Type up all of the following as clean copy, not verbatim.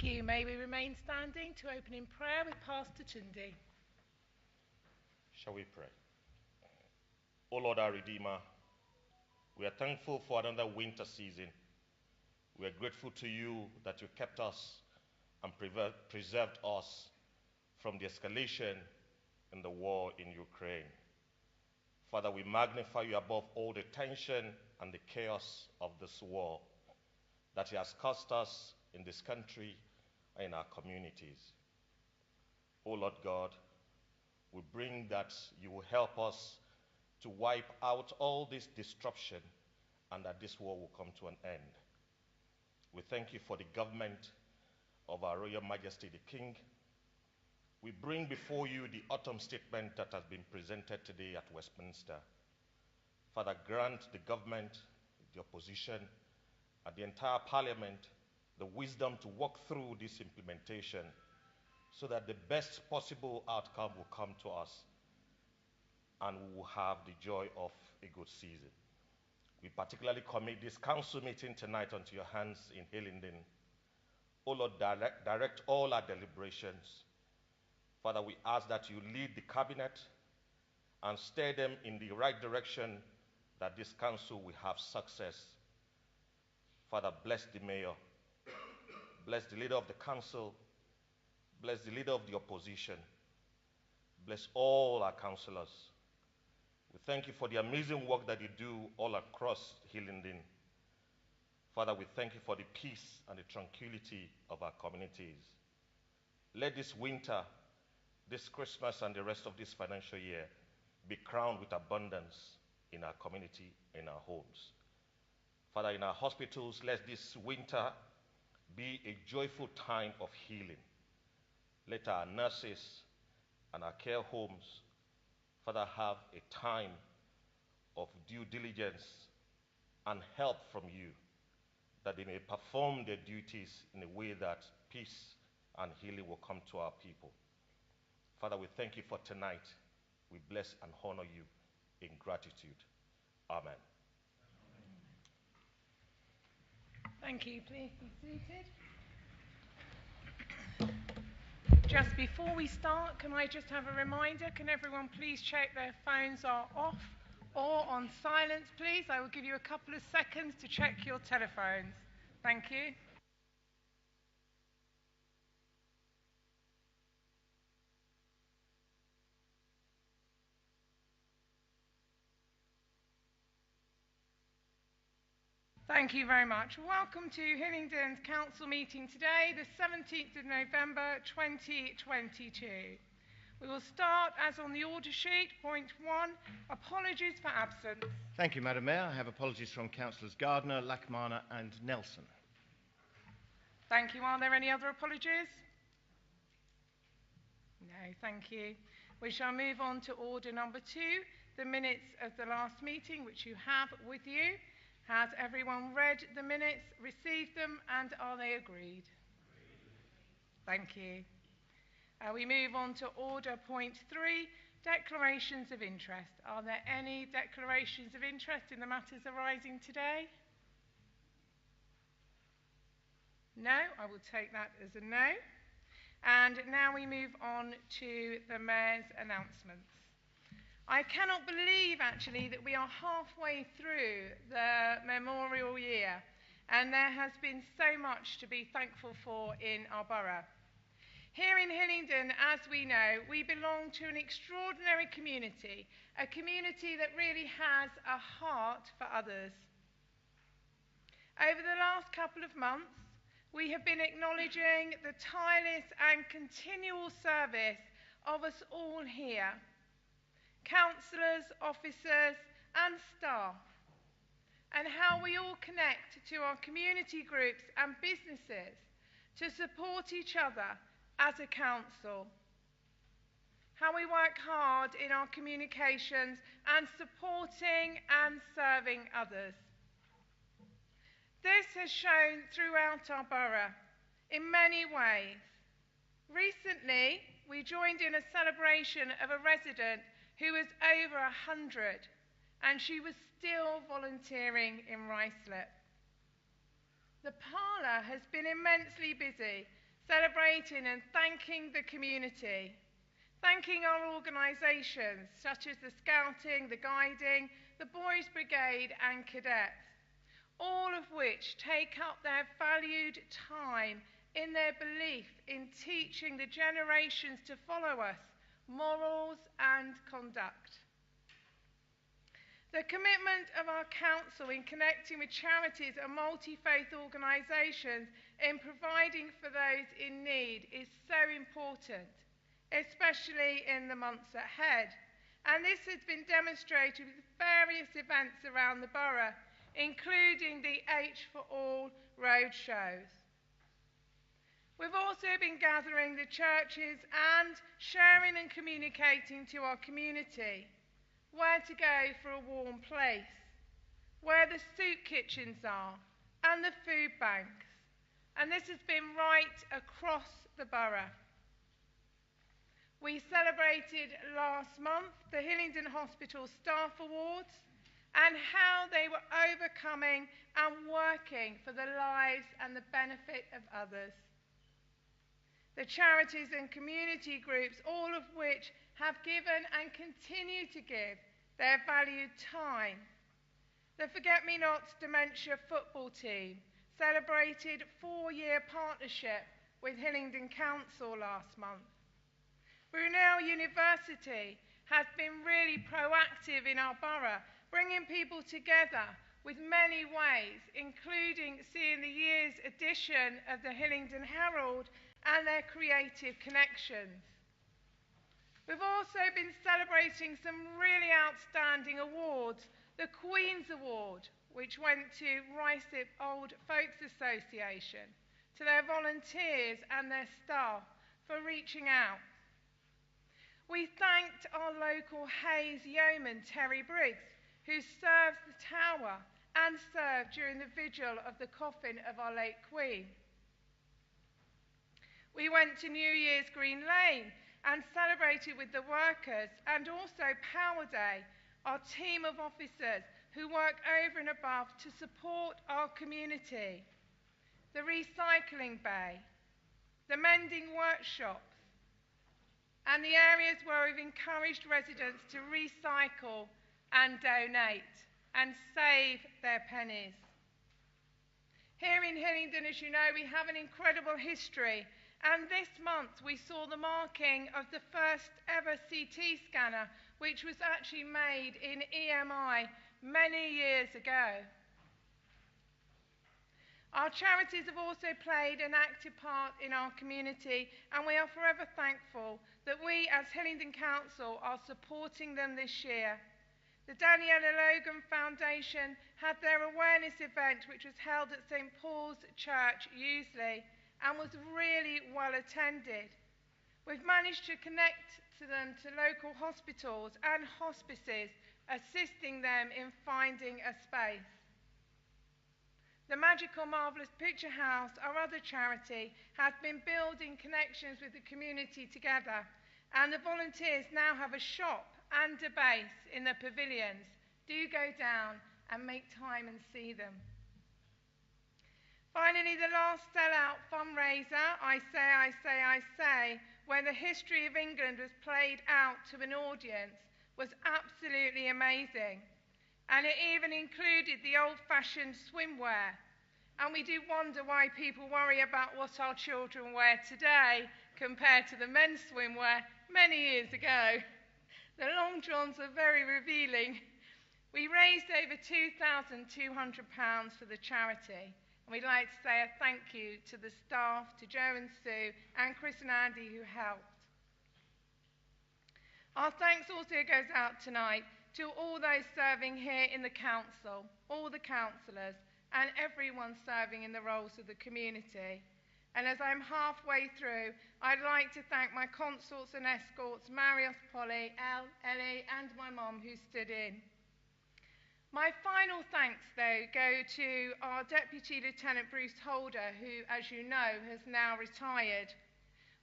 you. May we remain standing to open in prayer with Pastor Tundi. Shall we pray? O Lord, our Redeemer, we are thankful for another winter season. We are grateful to you that you kept us and preserved us from the escalation in the war in Ukraine. Father, we magnify you above all the tension and the chaos of this war that has caused us in this country and in our communities. O Lord God, we bring that you will help us to wipe out all this disruption and that this war will come to an end. We thank you for the government of our Royal Majesty the King. We bring before you the autumn statement that has been presented today at Westminster. Father, grant the government, the opposition, and the entire Parliament the wisdom to walk through this implementation so that the best possible outcome will come to us and we will have the joy of a good season. We particularly commit this council meeting tonight unto your hands in Hillingdon. O Lord, direct all our deliberations. Father, we ask that you lead the cabinet and steer them in the right direction that this council will have success. Father, bless the mayor. Bless the leader of the council. Bless the leader of the opposition. Bless all our councillors. We thank you for the amazing work that you do all across Hillingdon. Father, we thank you for the peace and the tranquility of our communities. Let this winter, this Christmas, and the rest of this financial year be crowned with abundance in our community, in our homes. Father, in our hospitals, let this winter be a joyful time of healing. Let our nurses and our care homes, Father, have a time of due diligence and help from you, that they may perform their duties in a way that peace and healing will come to our people. Father, we thank you for tonight. We bless and honor you in gratitude. Amen. Thank you. Please be seated. Just before we start, can I just have a reminder? Can everyone please check their phones are off or on silence, please? I will give you a couple of seconds to check your telephones. Thank you. Thank you very much. Welcome to Hillingdon's council meeting today, the 17th of November 2022. We will start as on the order sheet. Point 1, apologies for absence. Thank you, Madam Mayor. I have apologies from Councillors Gardner, Lackmana and Nelson. Thank you. Are there any other apologies? No, thank you. We shall move on to order number 2, the minutes of the last meeting, which you have with you. Has everyone read the minutes, received them, and are they agreed? Thank you. We move on to order point 3, declarations of interest. Are there any declarations of interest in the matters arising today? No, I will take that as a no. And now we move on to the Mayor's announcements. I cannot believe, actually, that we are halfway through the memorial year, and there has been so much to be thankful for in our borough. Here in Hillingdon, as we know, we belong to an extraordinary community, a community that really has a heart for others. Over the last couple of months, we have been acknowledging the tireless and continual service of us all here. Councillors, officers and staff, and how we all connect to our community groups and businesses to support each other as a council. How we work hard in our communications and supporting and serving others. This has shown throughout our borough in many ways. Recently, we joined in a celebration of a resident who was over 100, and she was still volunteering in Ruislip. The parlour has been immensely busy, celebrating and thanking the community, thanking our organisations such as the Scouting, the Guiding, the Boys Brigade and Cadets, all of which take up their valued time in their belief in teaching the generations to follow us morals and conduct. The commitment of our council in connecting with charities and multi-faith organisations in providing for those in need is so important, especially in the months ahead. And this has been demonstrated with various events around the borough, including the H for All road shows. We've also been gathering the churches and sharing and communicating to our community where to go for a warm place, where the soup kitchens are and the food banks. And this has been right across the borough. We celebrated last month the Hillingdon Hospital Staff Awards and how they were overcoming and working for the lives and the benefit of others. The charities and community groups, all of which have given and continue to give their valued time. The Forget-Me-Nots Dementia football team celebrated a 4-year partnership with Hillingdon Council last month. Brunel University has been really proactive in our borough, bringing people together with many ways, including seeing the year's edition of the Hillingdon Herald and their creative connections. We've also been celebrating some really outstanding awards. The Queen's Award, which went to Rycip Old Folks Association, to their volunteers and their staff for reaching out. We thanked our local Hayes yeoman, Terry Briggs, who serves the tower and served during the vigil of the coffin of our late Queen. We went to New Year's Green Lane and celebrated with the workers, and also Power Day, our team of officers who work over and above to support our community. The recycling bay, the mending workshops, and the areas where we've encouraged residents to recycle and donate and save their pennies. Here in Hillingdon, as you know, we have an incredible history. And this month we saw the marking of the first ever CT scanner, which was actually made in EMI many years ago. Our charities have also played an active part in our community, and we are forever thankful that we as Hillingdon Council are supporting them this year. The Daniela Logan Foundation had their awareness event, which was held at St Paul's Church, Uxbridge, and was really well attended. We've managed to connect to them to local hospitals and hospices, assisting them in finding a space. The Magical Marvellous Picture House, our other charity, has been building connections with the community together, and the volunteers now have a shop and a base in the pavilions. Do go down and make time and see them. Finally, the last sellout fundraiser, I Say, where the history of England was played out to an audience, was absolutely amazing. And it even included the old-fashioned swimwear. And we do wonder why people worry about what our children wear today compared to the men's swimwear many years ago. The long johns are very revealing. We raised over £2,200 for the charity. And we'd like to say a thank you to the staff, to Joe and Sue, and Chris and Andy who helped. Our thanks also goes out tonight to all those serving here in the council, all the councillors, and everyone serving in the roles of the community. And as I'm halfway through, I'd like to thank my consorts and escorts, Marios, Polly, Ellie, and my mum who stood in. My final thanks, though, go to our Deputy Lieutenant Bruce Holder, who, as you know, has now retired.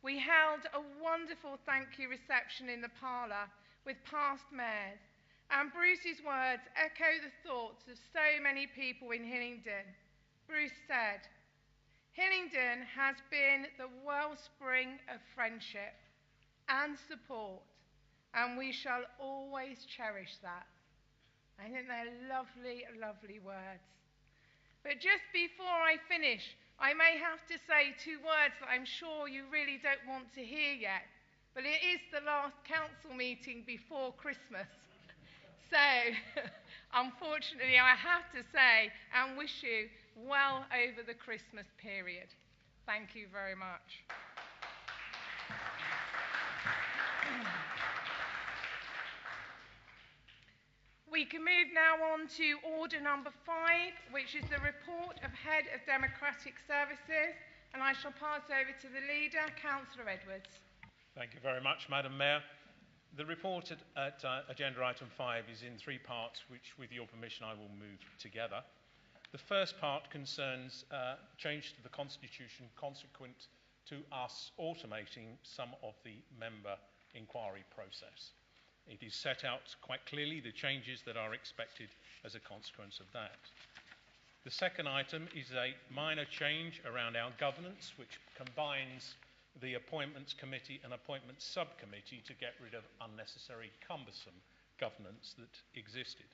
We held a wonderful thank you reception in the parlour with past mayors, and Bruce's words echo the thoughts of so many people in Hillingdon. Bruce said, Hillingdon has been the wellspring of friendship and support, and we shall always cherish that. I think they're lovely, lovely words. But just before I finish, I may have to say 2 words that I'm sure you really don't want to hear yet, but it is the last council meeting before Christmas. So, unfortunately, I have to say and wish you well over the Christmas period. Thank you very much. We can move now on to order number 5, which is the report of Head of Democratic Services, and I shall pass over to the leader, Councillor Edwards. Thank you very much, Madam Mayor. The report at agenda item 5 is in 3 parts, which, with your permission, I will move together. The first part concerns change to the Constitution consequent to us automating some of the member inquiry process. It is set out quite clearly the changes that are expected as a consequence of that. The second item is a minor change around our governance, which combines the Appointments Committee and Appointments Subcommittee to get rid of unnecessary cumbersome governance that existed.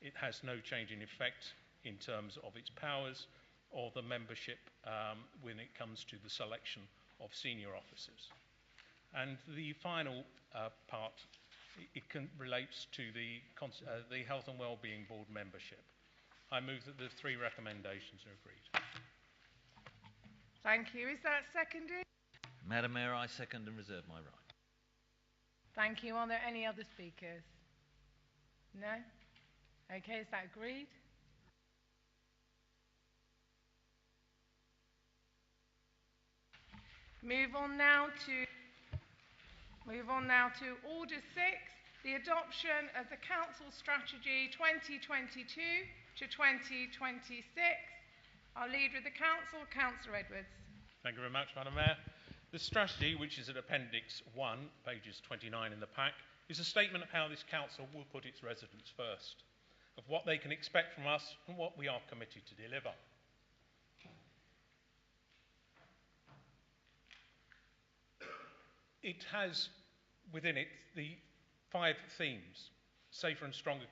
It has no change in effect in terms of its powers or the membership when it comes to the selection of senior officers. And the final part, relates to the Health and Wellbeing Board membership. I move that the 3 recommendations are agreed. Thank you. Is that seconded? Madam Mayor, I second and reserve my right. Thank you. Are there any other speakers? No? Okay, is that agreed? Move on now to order 6, the adoption of the Council Strategy 2022 to 2026. Our leader of the Council, Councillor Edwards. Thank you very much, Madam Mayor. The strategy, which is at Appendix 1, pages 29 in the pack, is a statement of how this council will put its residents first, of what they can expect from us and what we are committed to deliver. It has within it the 5 themes: safer and stronger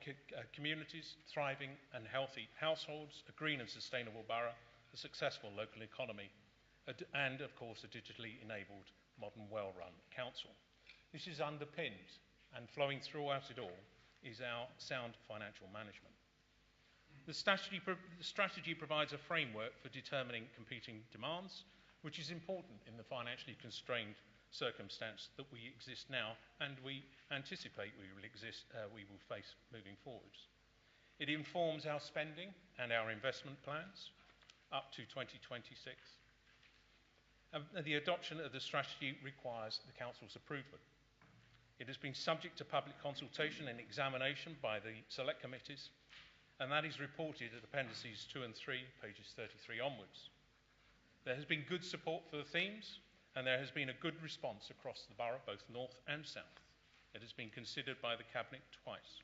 communities, thriving and healthy households, a green and sustainable borough, a successful local economy, and, of course, a digitally enabled, modern, well-run council. This is underpinned, and flowing throughout it all is our sound financial management. The strategy provides a framework for determining competing demands, which is important in the financially constrained circumstance that we exist now and we anticipate we will face moving forwards. It informs our spending and our investment plans up to 2026. The adoption of the strategy requires the Council's approval. It has been subject to public consultation and examination by the select committees, and that is reported at Appendices 2 and 3, pages 33 onwards. There has been good support for the themes, and there has been a good response across the borough, both north and south. It has been considered by the Cabinet twice.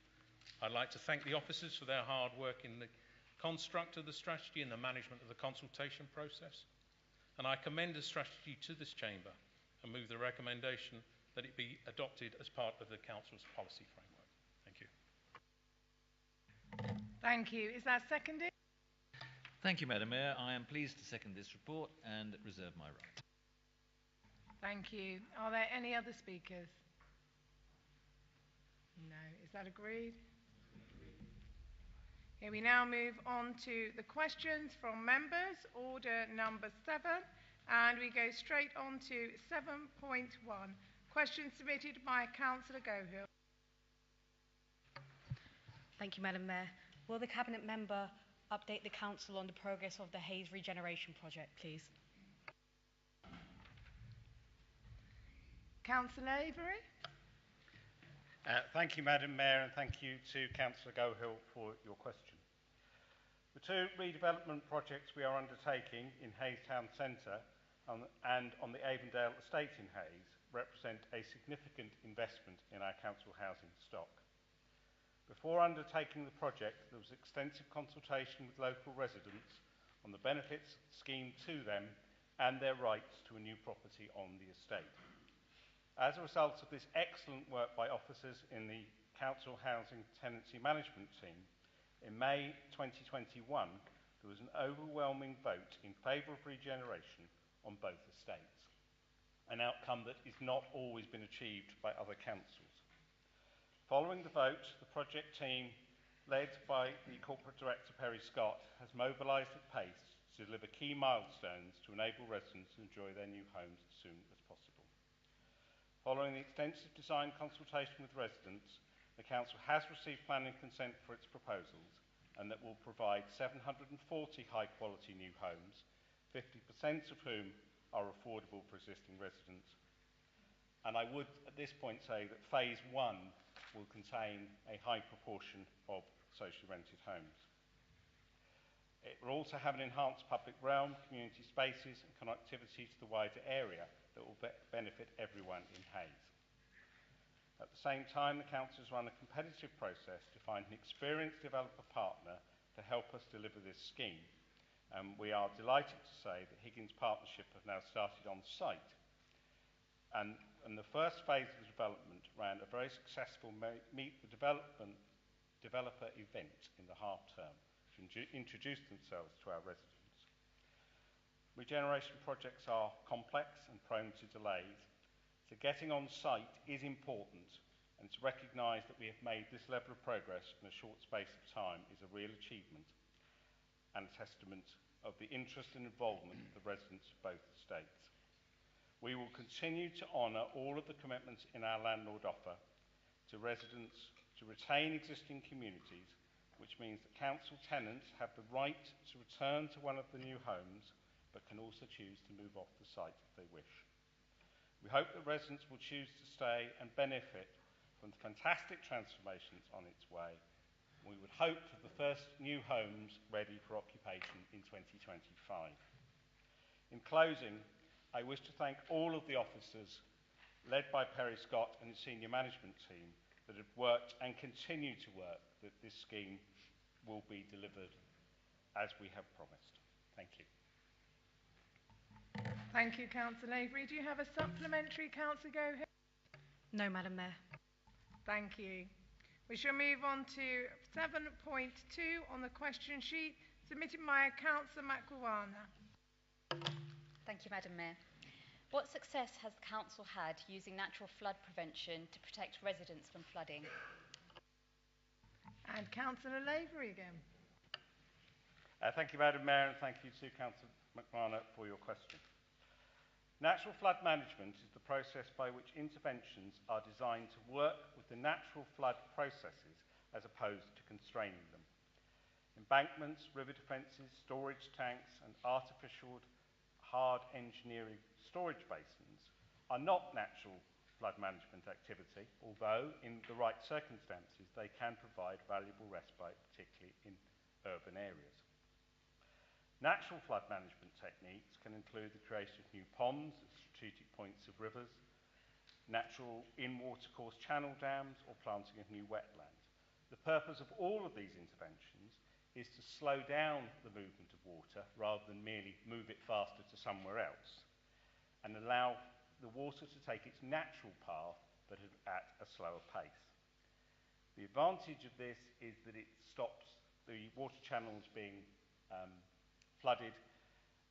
I'd like to thank the officers for their hard work in the construct of the strategy and the management of the consultation process. And I commend the strategy to this chamber and move the recommendation that it be adopted as part of the Council's policy framework. Thank you. Thank you. Is that seconded? Thank you, Madam Mayor. I am pleased to second this report and reserve my right. Thank you. Are there any other speakers? No. Is that agreed? Here we now move on to the questions from members, order number 7, and we go straight on to 7.1. Question submitted by Councillor Gohill. Thank you, Madam Mayor. Will the Cabinet member update the Council on the progress of the Hayes Regeneration project, please? Councillor Avery. Thank you, Madam Mayor, and thank you to Councillor Gohill for your question. The 2 redevelopment projects we are undertaking in Hayes Town Centre and on the Avondale Estate in Hayes represent a significant investment in our council housing stock. Before undertaking the project, there was extensive consultation with local residents on the benefits scheme to them and their rights to a new property on the estate. As a result of this excellent work by officers in the Council Housing Tenancy Management team, in May 2021, there was an overwhelming vote in favour of regeneration on both estates, an outcome that has not always been achieved by other councils. Following the vote, the project team, led by the Corporate Director Perry Scott, has mobilised at pace to deliver key milestones to enable residents to enjoy their new homes as soon as possible. Following the extensive design consultation with residents, the Council has received planning consent for its proposals, and that will provide 740 high-quality new homes, 50% of whom are affordable for existing residents. And I would at this point say that Phase 1 will contain a high proportion of socially rented homes. It will also have an enhanced public realm, community spaces and connectivity to the wider area that will benefit everyone in Hayes. At the same time, the Council has run a competitive process to find an experienced developer partner to help us deliver this scheme. We are delighted to say that Higgins Partnership have now started on site. And the first phase of the development ran a very successful Meet the Developer event in the half term to introduce themselves to our residents. Regeneration projects are complex and prone to delays, so getting on site is important, and to recognise that we have made this level of progress in a short space of time is a real achievement and a testament of the interest and involvement of the residents of both estates. We will continue to honour all of the commitments in our landlord offer to residents to retain existing communities, which means that council tenants have the right to return to one of the new homes, but can also choose to move off the site if they wish. We hope that residents will choose to stay and benefit from the fantastic transformations on its way. We would hope for the first new homes ready for occupation in 2025. In closing, I wish to thank all of the officers, led by Perry Scott and his senior management team, that have worked and continue to work that this scheme will be delivered as we have promised. Thank you. Thank you, Councillor Avery. Do you have a supplementary, Councillor Gohill? No, Madam Mayor. Thank you. We shall move on to 7.2 on the question sheet, submitted by Councillor Makwana. Thank you, Madam Mayor. What success has the Council had using natural flood prevention to protect residents from flooding? And Councillor Lavery again. Thank you, Madam Mayor, and thank you to Councillor Makwana for your question. Natural flood management is the process by which interventions are designed to work with the natural flood processes as opposed to constraining them. Embankments, river defences, storage tanks and artificial hard engineering storage basins are not natural flood management activity, although in the right circumstances they can provide valuable respite, particularly in urban areas. Natural flood management techniques can include the creation of new ponds at strategic points of rivers, natural in-watercourse channel dams, or planting of new wetland. The purpose of all of these interventions is to slow down the movement of water rather than merely move it faster to somewhere else, and allow the water to take its natural path but at a slower pace. The advantage of this is that it stops the water channels being flooded,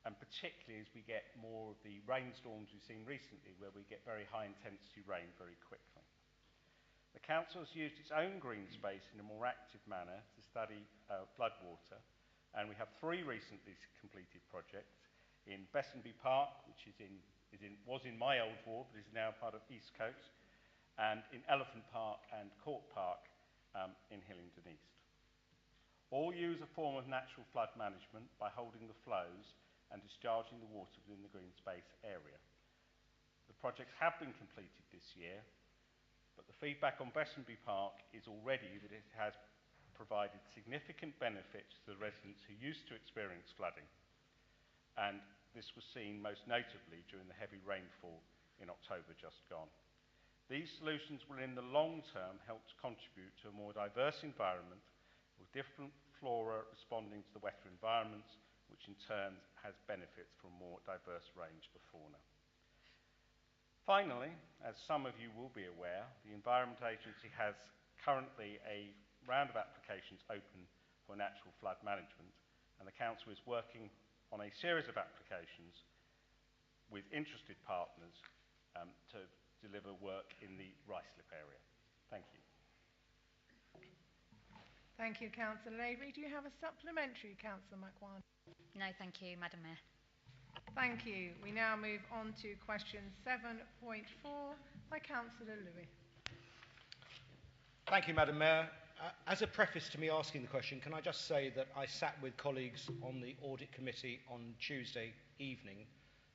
and particularly as we get more of the rainstorms we've seen recently, where we get very high intensity rain very quickly. The Council has used its own green space in a more active manner to study floodwater, and we have 3 recently completed projects in Bessenby Park, which was in my old ward but is now part of East Coast, and in Elephant Park and Court Park in Hillingdon East. All use a form of natural flood management by holding the flows and discharging the water within the green space area. The projects have been completed this year, but the feedback on Bessenby Park is already that it has provided significant benefits to the residents who used to experience flooding, and this was seen most notably during the heavy rainfall in October just gone. These solutions will in the long term help to contribute to a more diverse environment with different flora responding to the wetter environments, which in turn has benefits from a more diverse range of fauna. Finally, as some of you will be aware, the Environment Agency has currently a round of applications open for natural flood management, and the Council is working on a series of applications with interested partners to deliver work in the Ruislip area. Thank you. Thank you, Councillor Lavery. Do you have a supplementary, Councillor McWan? No, thank you, Madam Mayor. Thank you. We now move on to question 7.4 by Councillor Lewis. Thank you, Madam Mayor. As a preface to me asking the question, can I just say that I sat with colleagues on the Audit Committee on Tuesday evening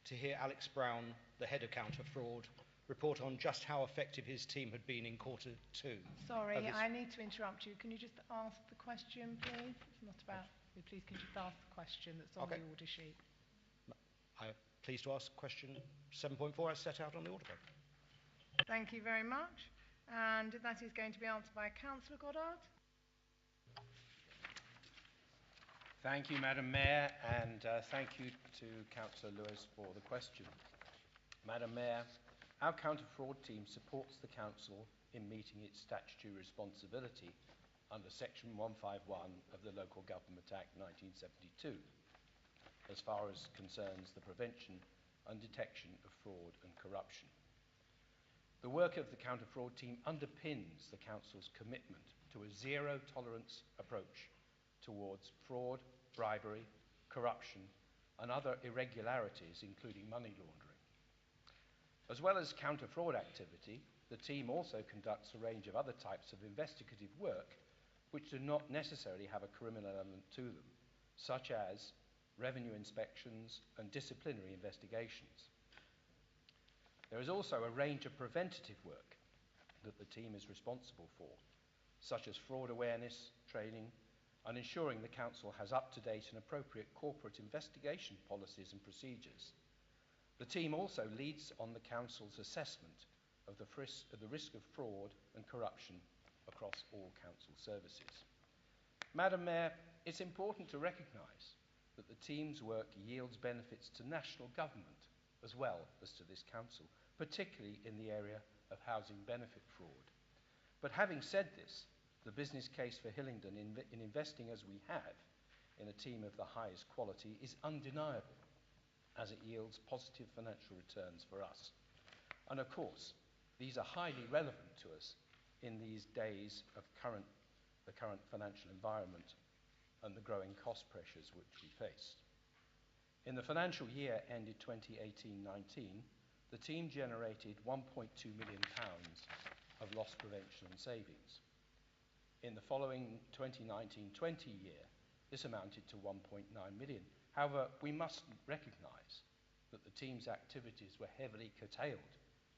to hear Alex Brown, the head of counter fraud, report on just how effective his team had been in quarter 2. Sorry, I need to interrupt you. Can you just ask the question, please? It's not about you. Please, can you just ask the question that's on the order sheet? I'm pleased to ask question 7.4 as set out on the order book. Thank you very much. And that is going to be answered by Councillor Goddard. Thank you, Madam Mayor, and thank you to Councillor Lewis for the question. Madam Mayor, our counter-fraud team supports the Council in meeting its statutory responsibility under Section 151 of the Local Government Act 1972, as far as concerns the prevention and detection of fraud and corruption. The work of the counter-fraud team underpins the Council's commitment to a zero-tolerance approach towards fraud, bribery, corruption, and other irregularities, including money laundering. As well as counter-fraud activity, the team also conducts a range of other types of investigative work which do not necessarily have a criminal element to them, such as revenue inspections and disciplinary investigations. There is also a range of preventative work that the team is responsible for, such as fraud awareness, training, and ensuring the Council has up-to-date and appropriate corporate investigation policies and procedures. The team also leads on the Council's assessment of the risk of fraud and corruption across all Council services. Madam Mayor, it's important to recognise that the team's work yields benefits to national government as well as to this Council, particularly in the area of housing benefit fraud. But having said this, the business case for Hillingdon in investing as we have in a team of the highest quality is undeniable, as it yields positive financial returns for us. And of course, these are highly relevant to us in these days of the current financial environment and the growing cost pressures which we face. In the financial year ended 2018-19, the team generated £1.2 million of loss prevention and savings. In the following 2019-20 year, this amounted to 1.9 million. However, we must recognise that the team's activities were heavily curtailed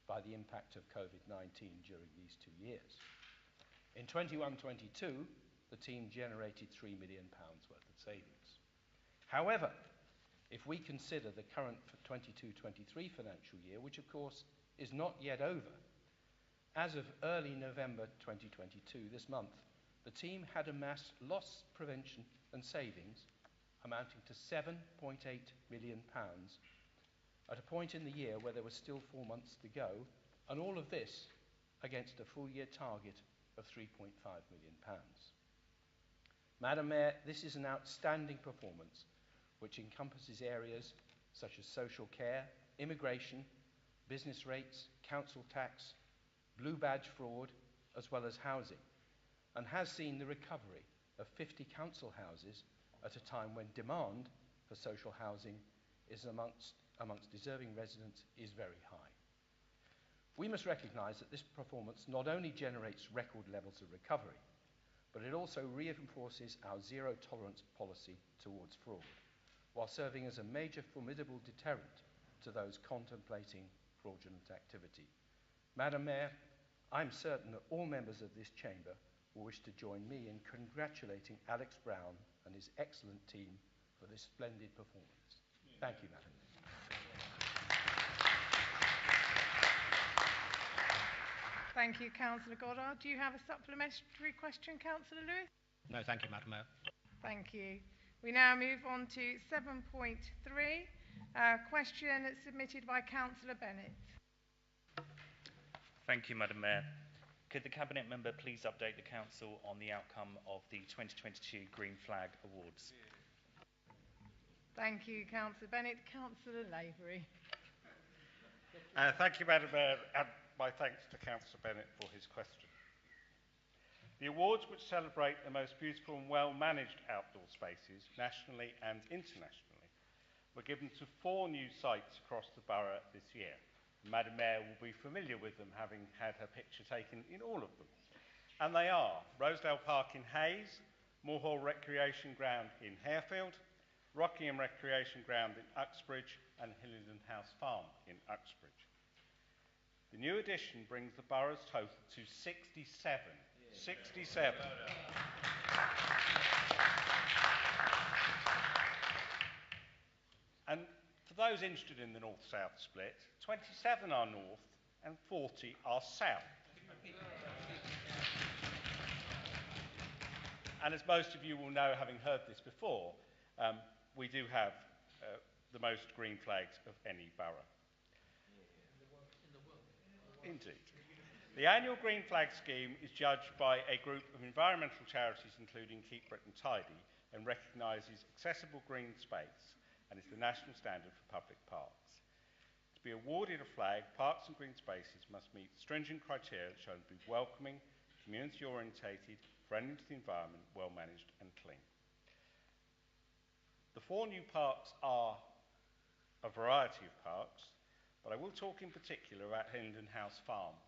by the impact of COVID-19 during these 2 years. In 21-22, the team generated £3 million worth of savings. However, if we consider the current 22-23 financial year, which of course is not yet over, as of early November 2022, this month, the team had amassed loss prevention and savings amounting to £7.8 million at a point in the year where there were still 4 months to go, and all of this against a full year target of £3.5 million. Madam Mayor, this is an outstanding performance which encompasses areas such as social care, immigration, business rates, council tax, blue badge fraud, as well as housing, and has seen the recovery of 50 council houses at a time when demand for social housing is amongst deserving residents is very high. We must recognise that this performance not only generates record levels of recovery, but it also reinforces our zero tolerance policy towards fraud, while serving as a major formidable deterrent to those contemplating fraudulent activity. Madam Mayor, I'm certain that all members of this chamber will wish to join me in congratulating Alex Brown and his excellent team for this splendid performance. Thank you, Madam Mayor. Thank you, Councillor Goddard. Do you have a supplementary question, Councillor Lewis? No, thank you, Madam Mayor. Thank you. We now move on to 7.3, a question submitted by Councillor Bennett. Thank you, Madam Mayor. Could the Cabinet Member please update the Council on the outcome of the 2022 Green Flag Awards? Thank you, Councillor Bennett. Councillor Lavery. Thank you, Madam Mayor, and my thanks to Councillor Bennett for his question. The awards, which celebrate the most beautiful and well-managed outdoor spaces, nationally and internationally, were given to 4 new sites across the borough this year. Madam Mayor will be familiar with them, having had her picture taken in all of them. And they are Rosedale Park in Hayes, Moorhall Recreation Ground in Harefield, Rockingham Recreation Ground in Uxbridge, and Hillingdon House Farm in Uxbridge. The new addition brings the borough's total to 67. 67. And for those interested in the north-south split, 27 are north and 40 are south. And as most of you will know, having heard this before, we do have the most green flags of any borough. Indeed. The annual Green Flag scheme is judged by a group of environmental charities, including Keep Britain Tidy, and recognises accessible green space and is the national standard for public parks. To be awarded a flag, parks and green spaces must meet stringent criteria shown to be welcoming, community-orientated, friendly to the environment, well-managed and clean. The 4 new parks are a variety of parks, but I will talk in particular about Hillingdon House Farm,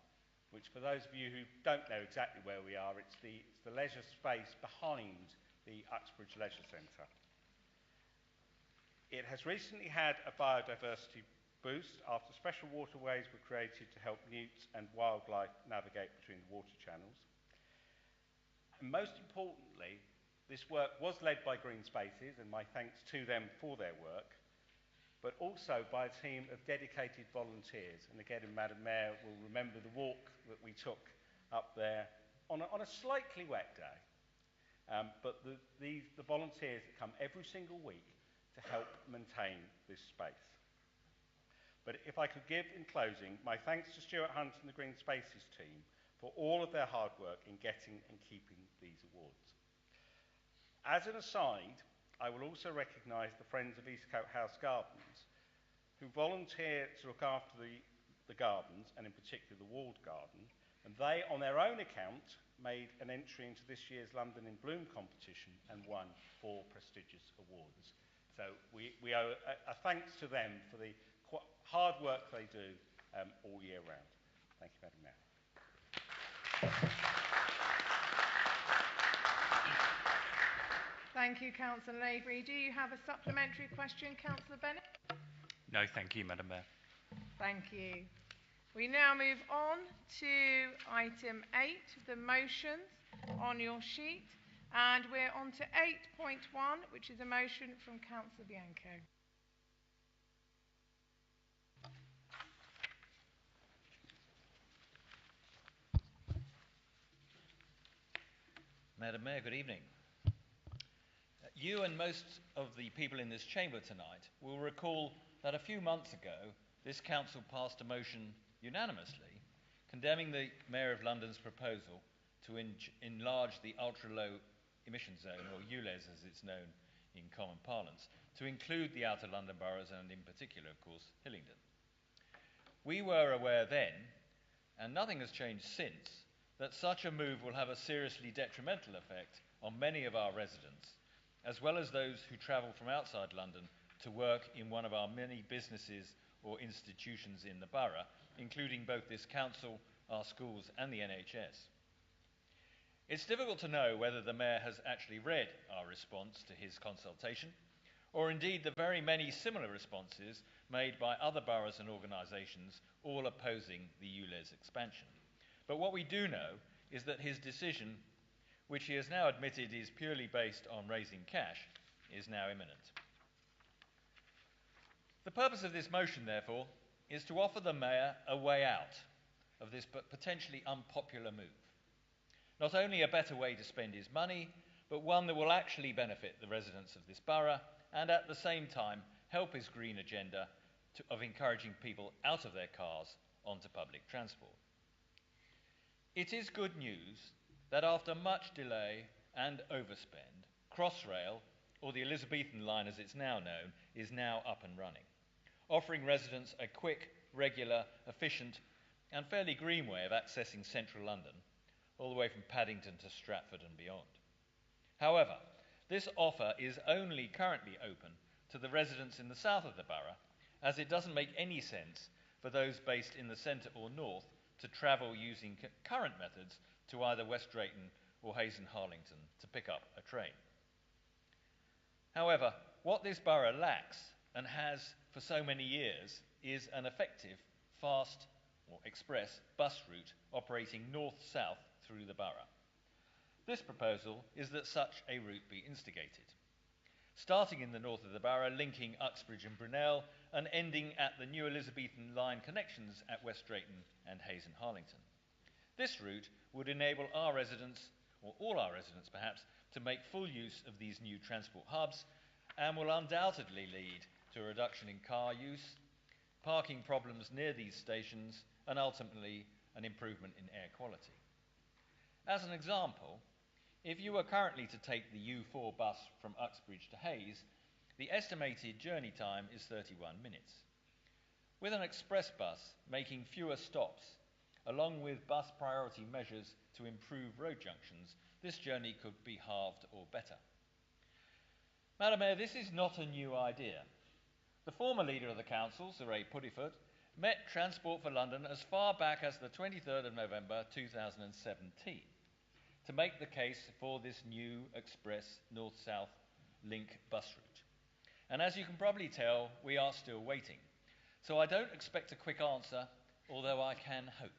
which, for those of you who don't know exactly where we are, it's the leisure space behind the Uxbridge Leisure Centre. It has recently had a biodiversity boost after special waterways were created to help newts and wildlife navigate between the water channels. And most importantly, this work was led by Green Spaces, and my thanks to them for their work, but also by a team of dedicated volunteers. And again, Madam Mayor will remember the walk that we took up there on a slightly wet day. But the volunteers that come every single week to help maintain this space. But if I could give, in closing, my thanks to Stuart Hunt and the Green Spaces team for all of their hard work in getting and keeping these awards. As an aside, I will also recognise the Friends of Eastcote House Gardens, who volunteer to look after the gardens, and in particular the walled garden, and they, on their own account, made an entry into this year's London in Bloom competition and won 4 prestigious awards. So we owe a thanks to them for the hard work they do all year round. Thank you, Madam Mayor. Thank you, Councillor Lavery. Do you have a supplementary question, Councillor Bennett? No, thank you, Madam Mayor. Thank you. We now move on to item 8, the motions on your sheet, and we're on to 8.1, which is a motion from Councillor Bianco. Madam Mayor, good evening. You and most of the people in this chamber tonight will recall that a few months ago, this council passed a motion unanimously condemning the Mayor of London's proposal to enlarge the ultra-low emission zone, or ULEZ as it's known in common parlance, to include the outer London boroughs and in particular, of course, Hillingdon. We were aware then, and nothing has changed since, that such a move will have a seriously detrimental effect on many of our residents, as well as those who travel from outside London to work in one of our many businesses or institutions in the borough, including both this council, our schools and the NHS. It's difficult to know whether the Mayor has actually read our response to his consultation, or indeed the very many similar responses made by other boroughs and organisations all opposing the ULEZ expansion. But what we do know is that his decision, which he has now admitted is purely based on raising cash, is now imminent. The purpose of this motion, therefore, is to offer the Mayor a way out of this potentially unpopular move. Not only a better way to spend his money, but one that will actually benefit the residents of this borough and at the same time help his green agenda of encouraging people out of their cars onto public transport. It is good news that after much delay and overspend, Crossrail, or the Elizabethan line as it's now known, is now up and running, offering residents a quick, regular, efficient and fairly green way of accessing central London, all the way from Paddington to Stratford and beyond. However, this offer is only currently open to the residents in the south of the borough, as it doesn't make any sense for those based in the centre or north to travel using current methods to either West Drayton or Hayes and Harlington to pick up a train. However, what this borough lacks, and has for so many years, is an effective, fast or express bus route operating north-south through the borough. This proposal is that such a route be instigated, starting in the north of the borough, linking Uxbridge and Brunel, and ending at the new Elizabethan line connections at West Drayton and Hayes and Harlington. This route would enable our residents, or all our residents perhaps, to make full use of these new transport hubs, and will undoubtedly lead to a reduction in car use, parking problems near these stations, and ultimately an improvement in air quality. As an example, if you were currently to take the U4 bus from Uxbridge to Hayes, the estimated journey time is 31 minutes. With an express bus making fewer stops, along with bus priority measures to improve road junctions, this journey could be halved or better. Madam Mayor, this is not a new idea. The former leader of the council, Sir Ray Puddifoot, met Transport for London as far back as the 23rd of November 2017 to make the case for this new express north-south link bus route. And as you can probably tell, we are still waiting. So I don't expect a quick answer, although I can hope.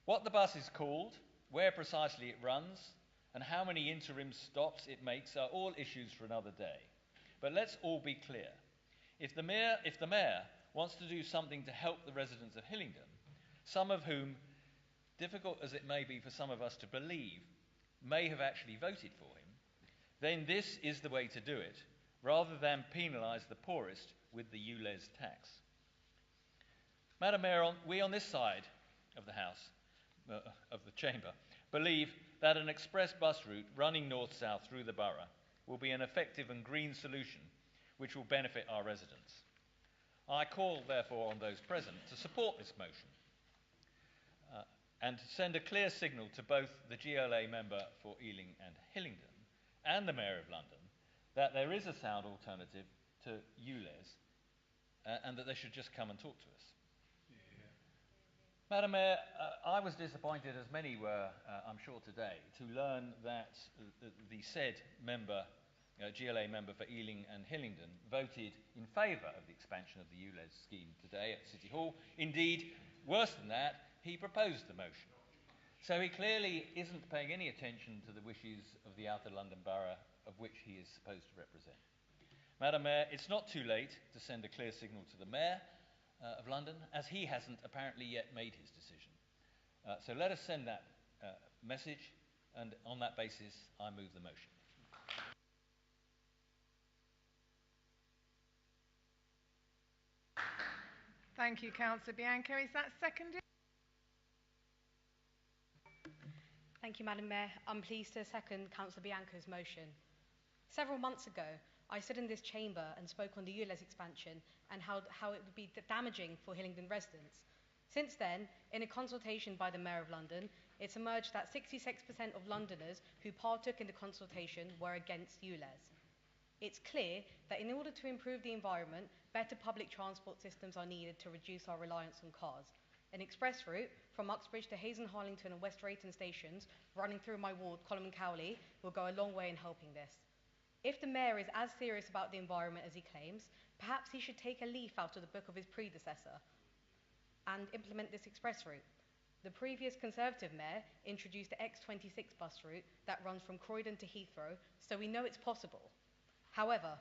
What the bus is called, where precisely it runs, and how many interim stops it makes are all issues for another day. But let's all be clear. If the mayor wants to do something to help the residents of Hillingdon, some of whom, difficult as it may be for some of us to believe, may have actually voted for him, then this is the way to do it, rather than penalise the poorest with the ULEZ tax. Madam Mayor, we on this side of the House, of the Chamber, believe that an express bus route running north-south through the borough will be an effective and green solution which will benefit our residents. I call, therefore, on those present to support this motion and to send a clear signal to both the GLA member for Ealing and Hillingdon and the Mayor of London that there is a sound alternative to ULEZ and that they should just come and talk to us. Madam Mayor, I was disappointed, as many were, I'm sure, today, to learn that the said member, GLA member for Ealing and Hillingdon, voted in favour of the expansion of the ULEZ scheme today at City Hall. Indeed, worse than that, he proposed the motion. So he clearly isn't paying any attention to the wishes of the Outer London Borough of which he is supposed to represent. Madam Mayor, it's not too late to send a clear signal to the Mayor of London, as he hasn't apparently yet made his decision. So let us send that message, and on that basis, I move the motion. Thank you, Councillor Bianco. Is that seconded? Thank you, Madam Mayor. I'm pleased to second Councillor Bianco's motion. Several months ago, I stood in this chamber and spoke on the ULEZ expansion and how it would be damaging for Hillingdon residents. Since then, in a consultation by the Mayor of London, it's emerged that 66% of Londoners who partook in the consultation were against ULEZ. It's clear that in order to improve the environment, better public transport systems are needed to reduce our reliance on cars. An express route from Uxbridge to Hayes and Harlington and West Drayton stations running through my ward, Colham and Cowley, will go a long way in helping this. If the Mayor is as serious about the environment as he claims, perhaps he should take a leaf out of the book of his predecessor and implement this express route. The previous Conservative Mayor introduced the X26 bus route that runs from Croydon to Heathrow, so we know it's possible. However,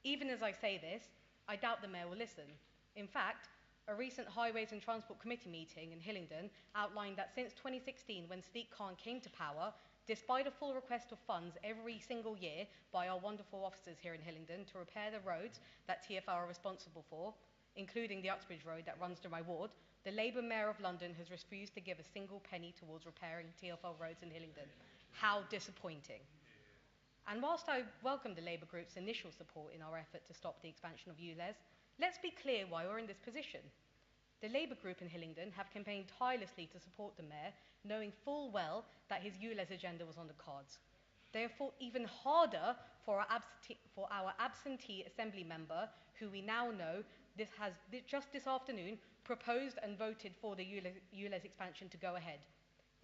even as I say this, I doubt the Mayor will listen. In fact, a recent Highways and Transport Committee meeting in Hillingdon outlined that since 2016, when Sadiq Khan came to power, despite a full request of funds every single year by our wonderful officers here in Hillingdon to repair the roads that TfL are responsible for, including the Uxbridge road that runs through my ward, the Labour Mayor of London has refused to give a single penny towards repairing TfL roads in Hillingdon. How disappointing. And whilst I welcome the Labour Group's initial support in our effort to stop the expansion of ULEZ, let's be clear why we're in this position. The Labour Group in Hillingdon have campaigned tirelessly to support the Mayor, knowing full well that his ULEZ agenda was on the cards. They have fought even harder for our absentee Assembly member, who we now know just this afternoon proposed and voted for the ULEZ expansion to go ahead.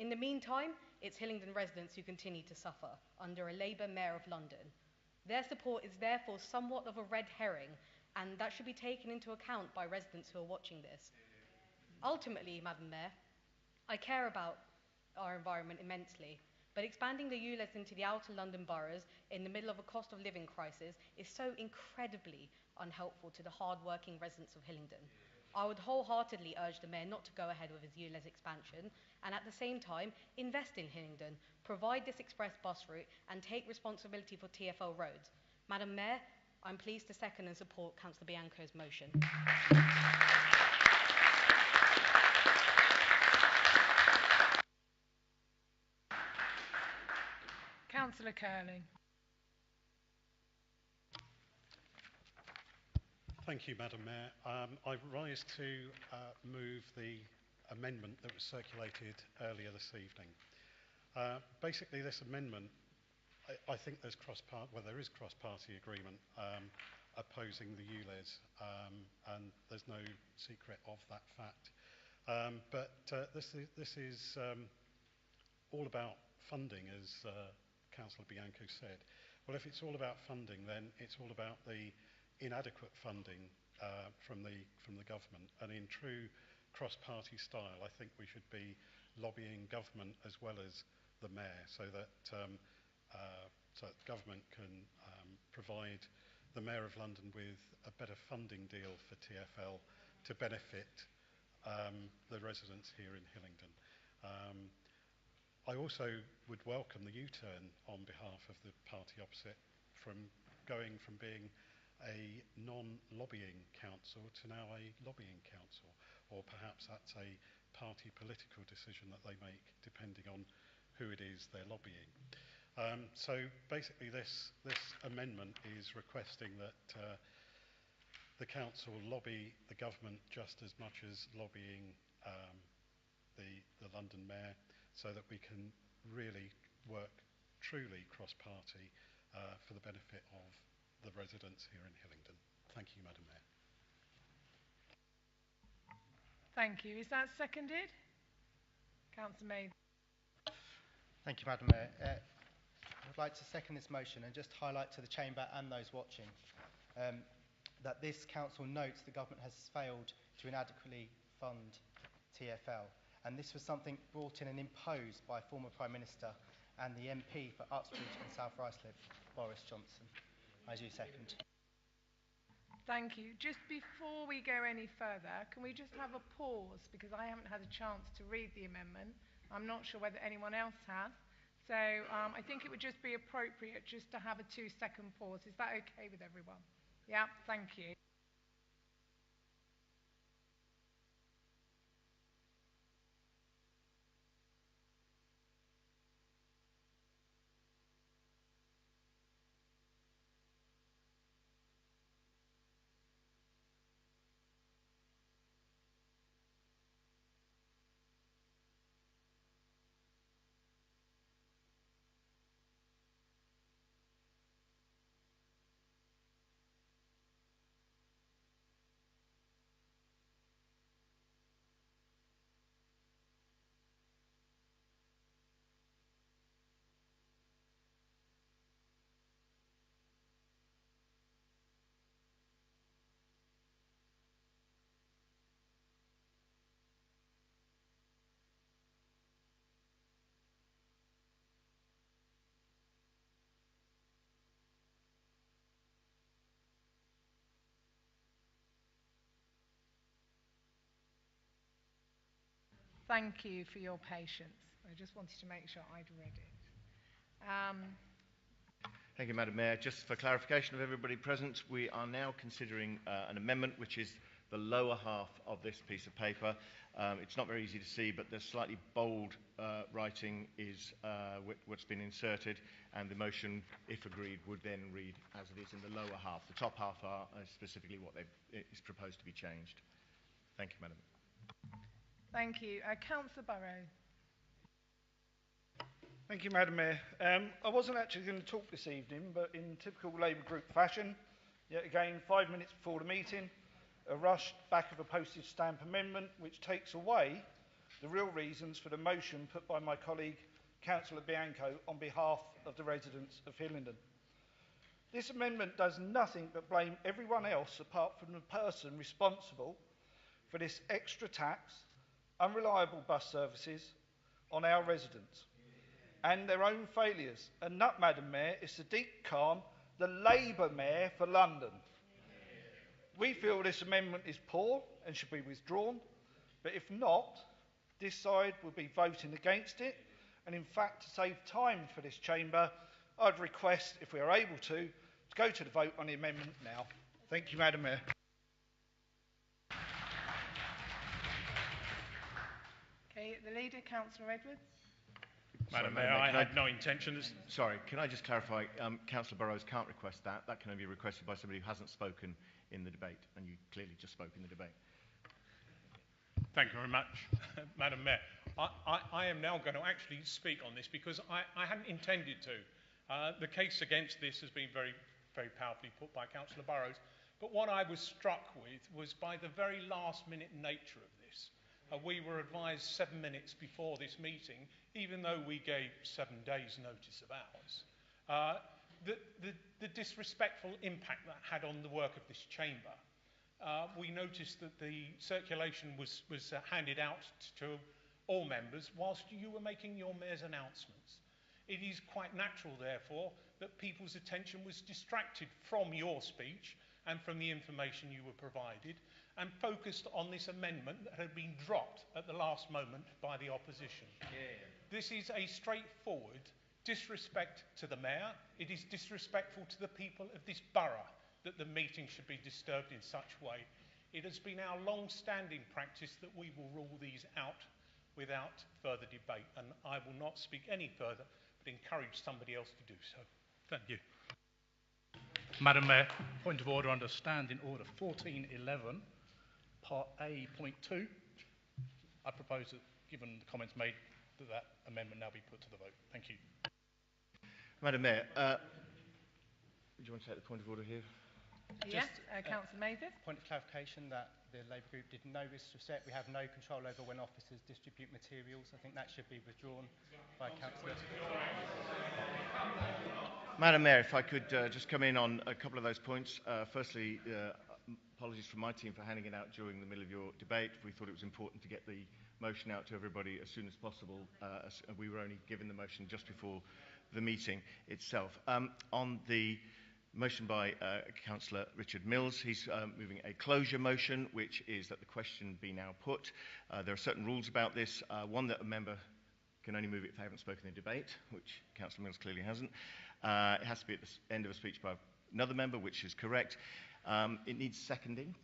In the meantime, it's Hillingdon residents who continue to suffer under a Labour Mayor of London. Their support is therefore somewhat of a red herring, and that should be taken into account by residents who are watching this. Ultimately, Madam Mayor, I care about our environment immensely, but expanding the ULEZ into the outer London boroughs in the middle of a cost of living crisis is so incredibly unhelpful to the hard-working residents of Hillingdon. I would wholeheartedly urge the Mayor not to go ahead with his ULEZ expansion and at the same time invest in Hillingdon, provide this express bus route and take responsibility for TfL roads. Madam Mayor, I'm pleased to second and support Councillor Bianco's motion. Councillor Curling. Thank you, Madam Mayor. I rise to move the amendment that was circulated earlier this evening. Basically, this amendment, I think there is cross-party agreement opposing the ULEZ, and there's no secret of that fact. This is all about funding, as Councillor Bianco said. Well, if it's all about funding, then it's all about the inadequate funding from the government. And in true cross-party style, I think we should be lobbying government as well as the Mayor, so that government can provide the Mayor of London with a better funding deal for TfL to benefit the residents here in Hillingdon. I also would welcome the U-turn on behalf of the party opposite from going from being a non-lobbying council to now a lobbying council, or perhaps that's a party political decision that they make depending on who it is they're lobbying. So basically this amendment is requesting that the council lobby the government just as much as lobbying the London Mayor, so that we can really work truly cross-party for the benefit of the residents here in Hillingdon. Thank you, Madam Mayor. Thank you. Is that seconded? Councillor May. Thank you, Madam Mayor. I would like to second this motion and just highlight to the Chamber and those watching that this council notes the government has failed to inadequately fund TfL. And this was something brought in and imposed by former Prime Minister and the MP for Uxbridge and South Ruislip, Boris Johnson. I do second. Thank you. Just before we go any further, can we just have a pause, because I haven't had a chance to read the amendment. I'm not sure whether anyone else has. So I think it would just be appropriate just to have a 2-second pause. Is that okay with everyone? Yeah, thank you. Thank you for your patience. I just wanted to make sure I'd read it. Thank you, Madam Mayor. Just for clarification of everybody present, we are now considering an amendment which is the lower half of this piece of paper. It's not very easy to see, but the slightly bold writing is what's been inserted, and the motion, if agreed, would then read as it is in the lower half. The top half are specifically what is proposed to be changed. Thank you, Madam. Thank you. Councillor Burrow. Thank you, Madam Mayor. I wasn't actually going to talk this evening, but in typical Labour Group fashion, yet again, 5 minutes before the meeting, a rushed back of a postage stamp amendment which takes away the real reasons for the motion put by my colleague, Councillor Bianco, on behalf of the residents of Hillingdon. This amendment does nothing but blame everyone else apart from the person responsible for this extra tax, unreliable bus services on our residents and their own failures. And that, Madam Mayor, is Sadiq Khan, the Labour Mayor for London. We feel this amendment is poor and should be withdrawn, but if not, this side will be voting against it. And in fact, to save time for this chamber, I'd request, if we are able to go to the vote on the amendment now. Thank you, Madam Mayor. Okay, the leader, Councillor Edwards. Madam Mayor, I had no intention. Sorry, can I just clarify? Councillor Burrows can't request that. That can only be requested by somebody who hasn't spoken in the debate, and you clearly just spoke in the debate. Thank you very much, Madam Mayor. I am now going to actually speak on this because I hadn't intended to. The case against this has been very, very powerfully put by Councillor Burrows, but what I was struck with was by the very last-minute nature of this. We were advised 7 minutes before this meeting, even though we gave 7 days' notice of ours. The disrespectful impact that had on the work of this chamber. We noticed that the circulation was handed out to all members whilst you were making your mayor's announcements. It is quite natural, therefore, that people's attention was distracted from your speech and from the information you were provided, and focused on this amendment that had been dropped at the last moment by the opposition. This is a straightforward disrespect to the mayor. It is disrespectful to the people of this borough that the meeting should be disturbed in such way. It has been our long-standing practice that we will rule these out without further debate, and I will not speak any further, but encourage somebody else to do so. Thank you. Madam Mayor, point of order under Standing Order 1411, Part A, Point 2. I propose that, given the comments made, that amendment now be put to the vote. Thank you. Madam Mayor, do you want to take the point of order here? Yes, Councillor Mavis. Point of clarification that the Labour Group did no risk to set. We have no control over when officers distribute materials. I think that should be withdrawn by councillors. Madam Mayor, if I could just come in on a couple of those points. Firstly, apologies from my team for handing it out during the middle of your debate. We thought it was important to get the motion out to everybody as soon as possible. We were only given the motion just before the meeting itself. On the motion by Councillor Richard Mills, he's moving a closure motion, which is that the question be now put. There are certain rules about this. One, that a member can only move it if they haven't spoken in debate, which Councillor Mills clearly hasn't. It has to be at the end of a speech by another member, which is correct. It needs seconding.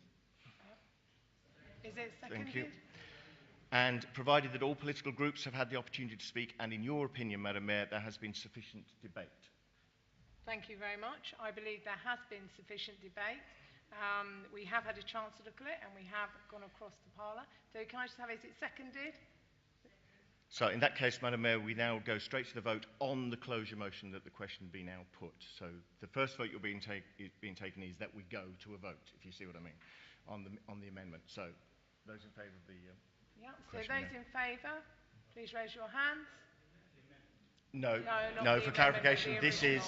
Is it seconded? Thank you. And provided that all political groups have had the opportunity to speak, and in your opinion, Madam Mayor, there has been sufficient debate. Thank you very much. I believe there has been sufficient debate. We have had a chance to look at it, and we have gone across the parlour. So can I just have, is it seconded? So in that case, Madam Mayor, we now go straight to the vote on the closure motion that the question be now put. So the first vote you're being taken is that we go to a vote, if you see what I mean, on the amendment. So those in favour of the yeah. So those in favour, please raise your hands. No, for clarification, this is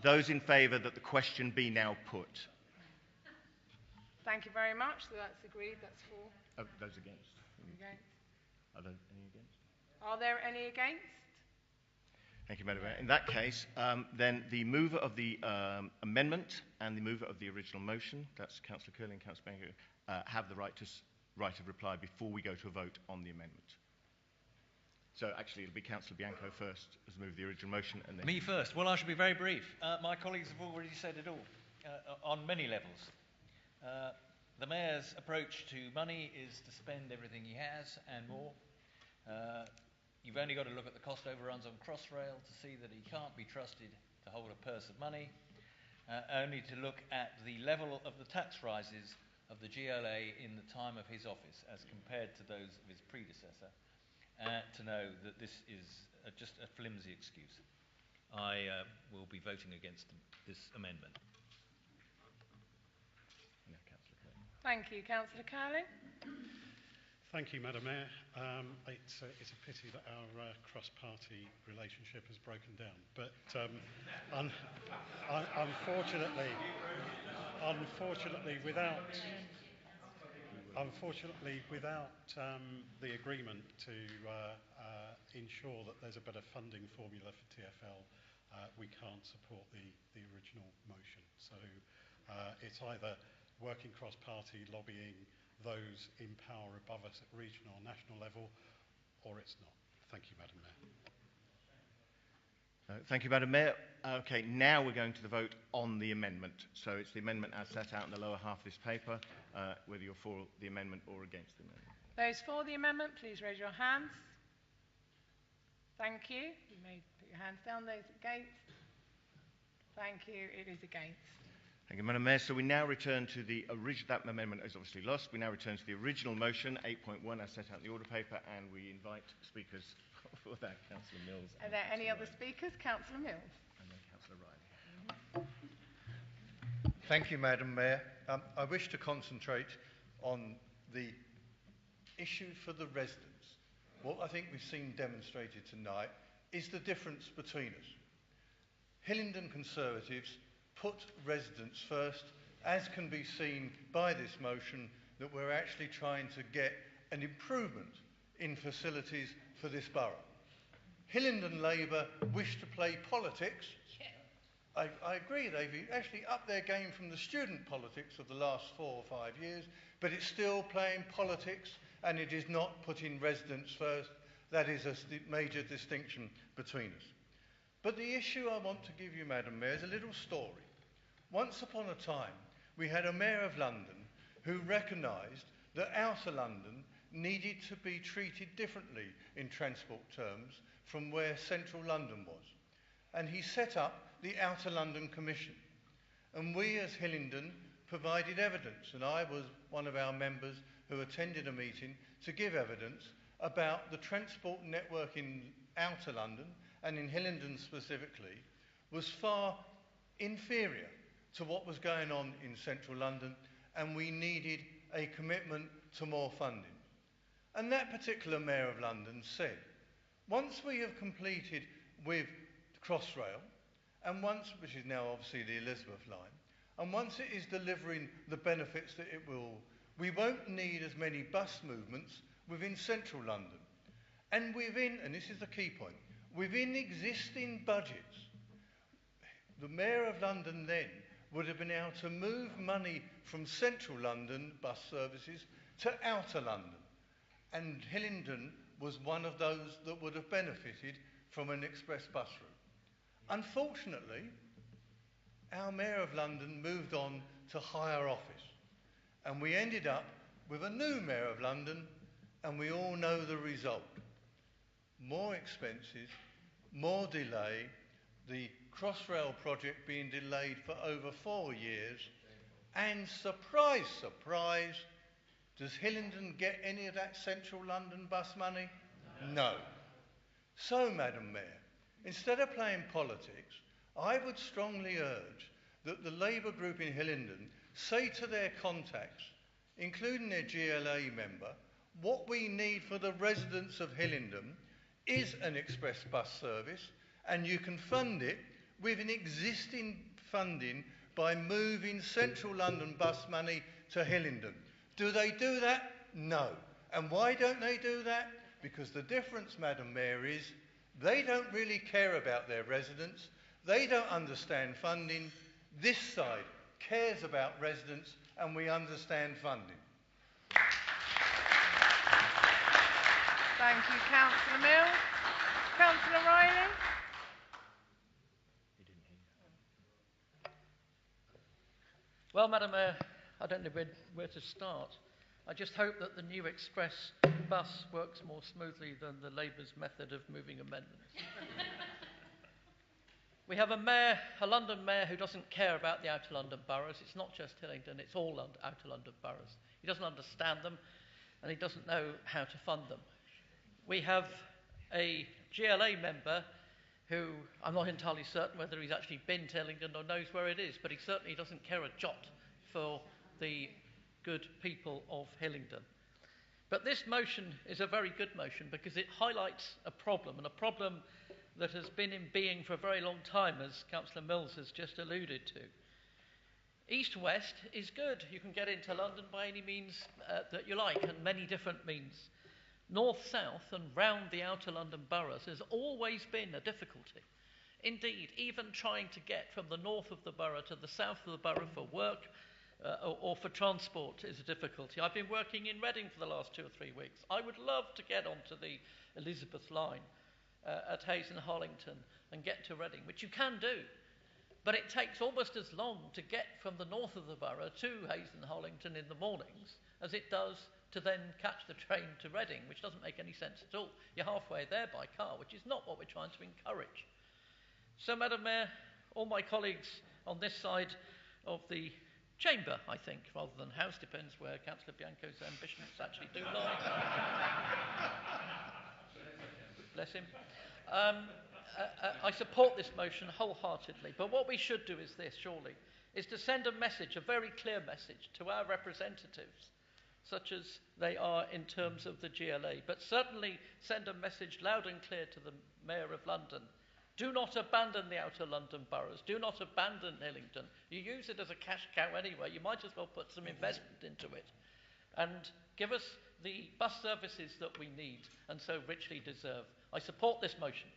those in favour that the question be now put. Thank you very much. So that's agreed. That's 4. Those against? Against. Are there any against? Are there any against? Thank you, Madam Mayor. In that case, then the mover of the amendment and the mover of the original motion, that's Councillor Curley and Councillor Becker, have the right of reply before we go to a vote on the amendment. So actually, it'll be Councillor Bianco first as moved the original motion, and then... Me first. Well, I shall be very brief. My colleagues have already said it all, on many levels. The Mayor's approach to money is to spend everything he has and more. You've only got to look at the cost overruns on Crossrail to see that he can't be trusted to hold a purse of money. Only to look at the level of the tax rises of the GLA in the time of his office as compared to those of his predecessor, to know that this is just a flimsy excuse. I will be voting against this amendment. Thank you. Councillor Cowling. Thank you, Madam Mayor. It's a pity that our cross-party relationship has broken down, but unfortunately, without the agreement to ensure that there's a better funding formula for TfL, we can't support the original motion. So it's either working cross-party lobbying those in power above us at regional or national level, or it's not. Thank you, Madam Mayor. Thank you, Madam Mayor. Okay, now we're going to the vote on the amendment. So it's the amendment as set out in the lower half of this paper, whether you're for the amendment or against the amendment. Those for the amendment, please raise your hands. Thank you. You may put your hands down. Those against. Thank you. It is against. Thank you, Madam Mayor. So we now return to the original... That amendment is obviously lost. We now return to the original motion, 8.1, as set out in the order paper, and we invite speakers for that, Councillor Mills. Are there any other speakers? Councillor Mills. And then Councillor Riley. Thank you, Madam Mayor. I wish to concentrate on the issue for the residents. What I think we've seen demonstrated tonight is the difference between us. Hillingdon Conservatives put residents first, as can be seen by this motion, that we're actually trying to get an improvement in facilities for this borough. Hillingdon Labour wish to play politics. Yeah. I agree, they've actually upped their game from the student politics of the last 4 or 5 years, but it's still playing politics and it is not putting residents first. That is a major distinction between us. But the issue I want to give you, Madam Mayor, is a little story. Once upon a time, we had a Mayor of London who recognised that Outer London needed to be treated differently in transport terms from where Central London was. And he set up the Outer London Commission. And we as Hillingdon provided evidence, and I was one of our members who attended a meeting to give evidence about the transport network in Outer London, and in Hillingdon specifically, was far inferior to what was going on in Central London, and we needed a commitment to more funding. And that particular Mayor of London said, once we have completed with Crossrail, and once, which is now obviously the Elizabeth line, and once it is delivering the benefits that it will, we won't need as many bus movements within Central London. And within, and this is the key point, within existing budgets, the Mayor of London then would have been able to move money from Central London bus services to Outer London. And Hillingdon was one of those that would have benefited from an express bus route. Unfortunately, our Mayor of London moved on to higher office. And we ended up with a new Mayor of London, and we all know the result. More expenses, more delay, the Crossrail project being delayed for over 4 years, and surprise, surprise, does Hillingdon get any of that Central London bus money? No. So, Madam Mayor, instead of playing politics, I would strongly urge that the Labour group in Hillingdon say to their contacts, including their GLA member, what we need for the residents of Hillingdon is an express bus service, and you can fund it with an existing funding by moving Central London bus money to Hillingdon. Do they do that? No. And why don't they do that? Because the difference, Madam Mayor, is they don't really care about their residents. They don't understand funding. This side cares about residents, and we understand funding. Thank you, Councillor Mills. Councillor Riley. Well, Madam Mayor, I don't know where to start. I just hope that the new express bus works more smoothly than the Labour's method of moving amendments. We have a London mayor who doesn't care about the outer London boroughs. It's not just Hillingdon, it's all outer London boroughs. He doesn't understand them and he doesn't know how to fund them. We have a GLA member who I'm not entirely certain whether he's actually been to Hillingdon or knows where it is, but he certainly doesn't care a jot for the good people of Hillingdon. But this motion is a very good motion because it highlights a problem, and a problem that has been in being for a very long time, as Councillor Mills has just alluded to. East-west is good. You can get into London by any means that you like, and many different means. North-south and round the outer London boroughs has always been a difficulty. Indeed, even trying to get from the north of the borough to the south of the borough for work or for transport is a difficulty. I've been working in Reading for the last 2 or 3 weeks. I would love to get onto the Elizabeth line at Hayes and Harlington and get to Reading, which you can do. But it takes almost as long to get from the north of the borough to Hayes and Harlington in the mornings as it does to then catch the train to Reading, which doesn't make any sense at all. You're halfway there by car, which is not what we're trying to encourage. So, Madam Mayor, all my colleagues on this side of the chamber, I think, rather than house, depends where Councillor Bianco's ambitions actually do lie. Bless him. I support this motion wholeheartedly, but what we should do is this, surely, is to send a message, a very clear message, to our representatives, such as they are in terms of the GLA, but certainly send a message loud and clear to the Mayor of London. Do not abandon the outer London boroughs. Do not abandon Hillingdon. You use it as a cash cow anyway. You might as well put some investment into it and give us the bus services that we need and so richly deserve. I support this motion.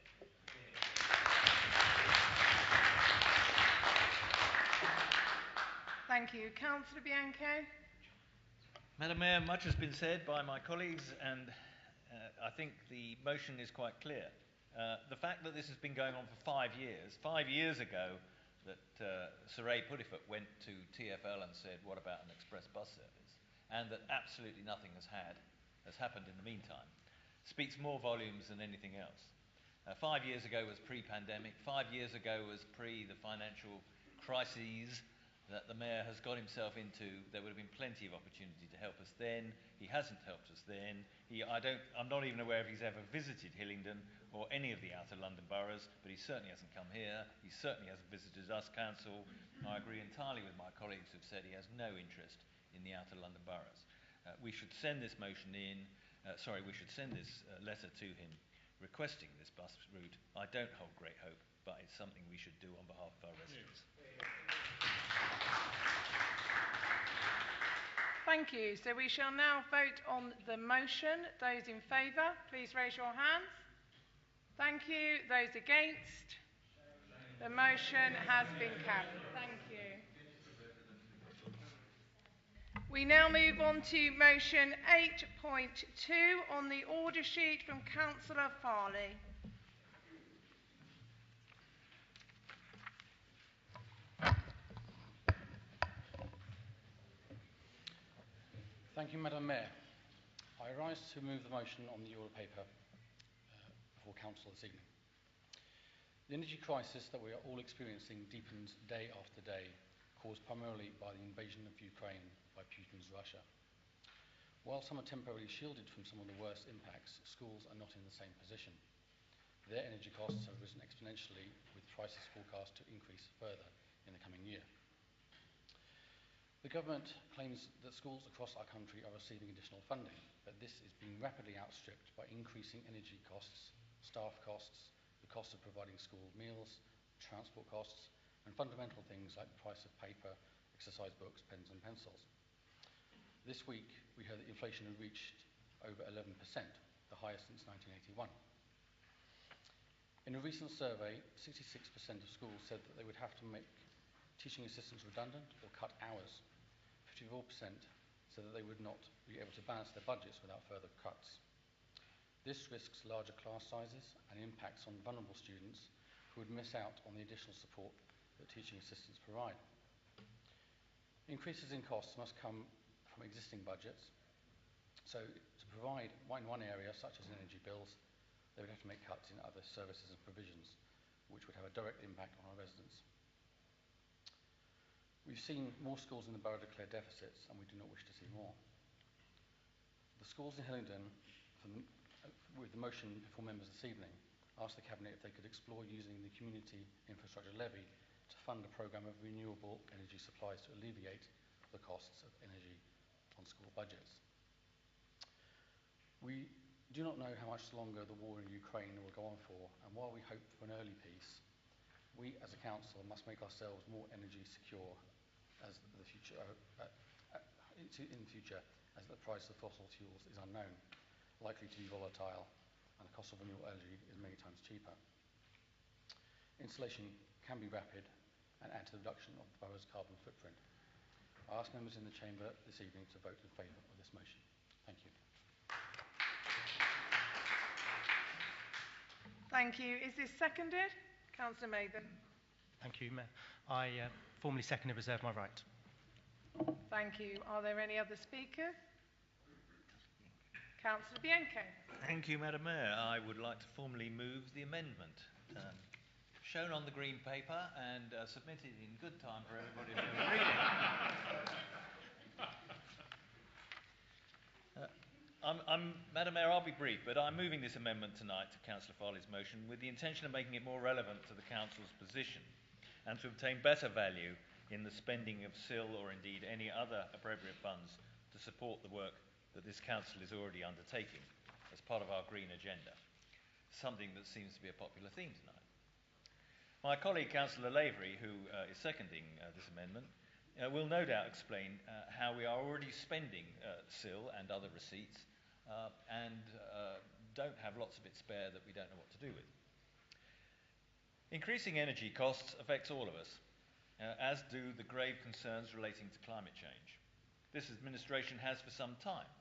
Thank you. Councillor Bianco. Madam Mayor, much has been said by my colleagues, and I think the motion is quite clear. The fact that this has been going on for 5 years, 5 years ago that Sir Ray Puddifoot went to TfL and said, what about an express bus service? And that absolutely nothing has happened in the meantime, speaks more volumes than anything else. 5 years ago was pre-pandemic, 5 years ago was pre the financial crises that the Mayor has got himself into. There would have been plenty of opportunity to help us then. He hasn't helped us then. I'm not even aware if he's ever visited Hillingdon or any of the outer London boroughs, but he certainly hasn't come here. He certainly hasn't visited us council. I agree entirely with my colleagues who've said he has no interest in the outer London boroughs. We should send this motion in, we should send this letter to him requesting this bus route. I don't hold great hope, but it's something we should do on behalf of our residents. Thank you. So we shall now vote on the motion. Those in favour, please raise your hands. Thank you. Those against? The motion has been carried. Thank you. We now move on to motion 8.2 on the order sheet from Councillor Farley. Thank you, Madam Mayor. I rise to move the motion on the order paper before Council this evening. The energy crisis that we are all experiencing deepens day after day, caused primarily by the invasion of Ukraine by Putin's Russia. While some are temporarily shielded from some of the worst impacts, schools are not in the same position. Their energy costs have risen exponentially, with prices forecast to increase further in the coming year. The government claims that schools across our country are receiving additional funding, but this is being rapidly outstripped by increasing energy costs, staff costs, the cost of providing school meals, transport costs, and fundamental things like the price of paper, exercise books, pens and pencils. This week, we heard that inflation had reached over 11%, the highest since 1981. In a recent survey, 66% of schools said that they would have to make teaching assistants redundant or cut hours. 54% said that they would not be able to balance their budgets without further cuts. This risks larger class sizes and impacts on vulnerable students who would miss out on the additional support that teaching assistants provide. Increases in costs must come from existing budgets. So to provide in one area, such as energy bills, they would have to make cuts in other services and provisions, which would have a direct impact on our residents. We've seen more schools in the borough declare deficits, and we do not wish to see more. The schools in Hillingdon, with the motion before members this evening, asked the Cabinet if they could explore using the Community Infrastructure Levy to fund a programme of renewable energy supplies to alleviate the costs of energy on school budgets. We do not know how much longer the war in Ukraine will go on for, and while we hope for an early peace, we as a council must make ourselves more energy secure as the future, in the future, as the price of fossil fuels is unknown, likely to be volatile, and the cost of renewable energy is many times cheaper. Installation can be rapid and add to the reduction of the borough's carbon footprint. I ask members in the chamber this evening to vote in favour of this motion. Thank you. Thank you. Is this seconded? Councillor Mathen. Thank you, Mayor. I formally second and reserve my right. Thank you. Are there any other speakers? Councillor Bianco. Thank you, Madam Mayor. I would like to formally move the amendment shown on the green paper and submitted in good time for everybody to read it. Madam Mayor, I'll be brief, but I'm moving this amendment tonight to Councillor Farley's motion with the intention of making it more relevant to the Council's position and to obtain better value in the spending of SIL or indeed any other appropriate funds to support the work that this Council is already undertaking as part of our green agenda, something that seems to be a popular theme tonight. My colleague, Councillor Lavery, who is seconding this amendment, will no doubt explain how we are already spending SIL and other receipts and don't have lots of it spare that we don't know what to do with. Increasing energy costs affects all of us, as do the grave concerns relating to climate change. This administration has for some time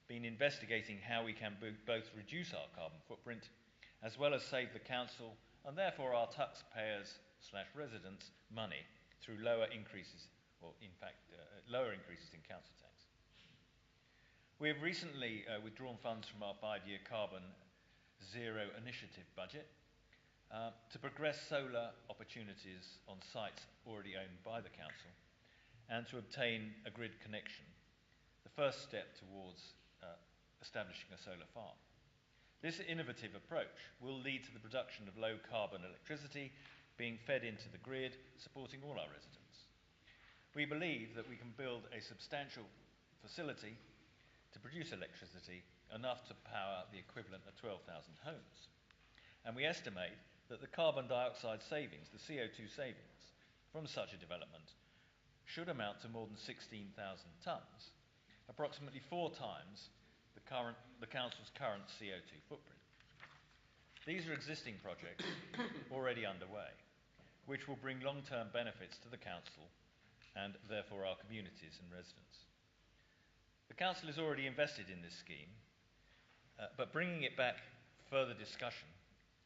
been investigating how we can both reduce our carbon footprint as well as save the Council and therefore our taxpayers/residents money through lower increases, or in fact lower increases in council tax. We have recently withdrawn funds from our 5-year carbon zero initiative budget to progress solar opportunities on sites already owned by the Council and to obtain a grid connection, the first step towards establishing a solar farm. This innovative approach will lead to the production of low-carbon electricity being fed into the grid, supporting all our residents. We believe that we can build a substantial facility to produce electricity enough to power the equivalent of 12,000 homes. And we estimate that the carbon dioxide savings, the CO2 savings from such a development should amount to more than 16,000 tonnes, approximately 4 times the Council's current CO2 footprint. These are existing projects already underway, which will bring long-term benefits to the Council and therefore our communities and residents. The Council is already invested in this scheme, but bringing it back for further discussion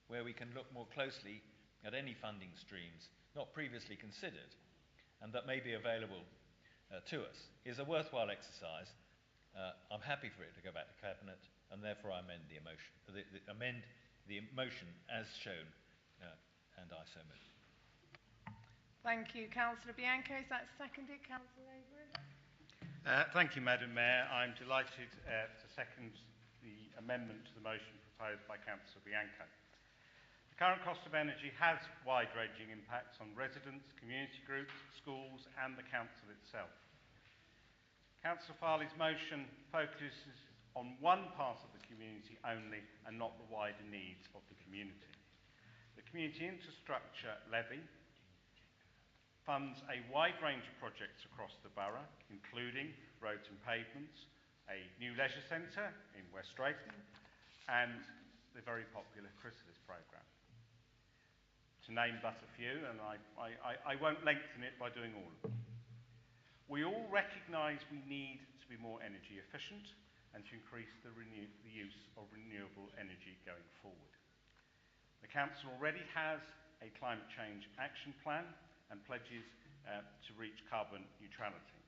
where we can look more closely at any funding streams not previously considered and that may be available to us is a worthwhile exercise. I'm happy for it to go back to Cabinet, and therefore I amend the motion, amend the motion as shown, and I so move. Thank you, Councillor Bianco. Is that seconded, Councillor Avery? Thank you, Madam Mayor. I'm delighted to second the amendment to the motion proposed by Councillor Bianco. The current cost of energy has wide-ranging impacts on residents, community groups, schools and the Council itself. Councillor Farley's motion focuses on one part of the community only and not the wider needs of the community. The Community Infrastructure Levy funds a wide range of projects across the borough, including roads and pavements, a new leisure centre in West Drayton, and the very popular Chrysalis programme. To name but a few, and I won't lengthen it by doing all of them. We all recognise we need to be more energy efficient and to increase the use of renewable energy going forward. The Council already has a climate change action plan and pledges to reach carbon neutrality.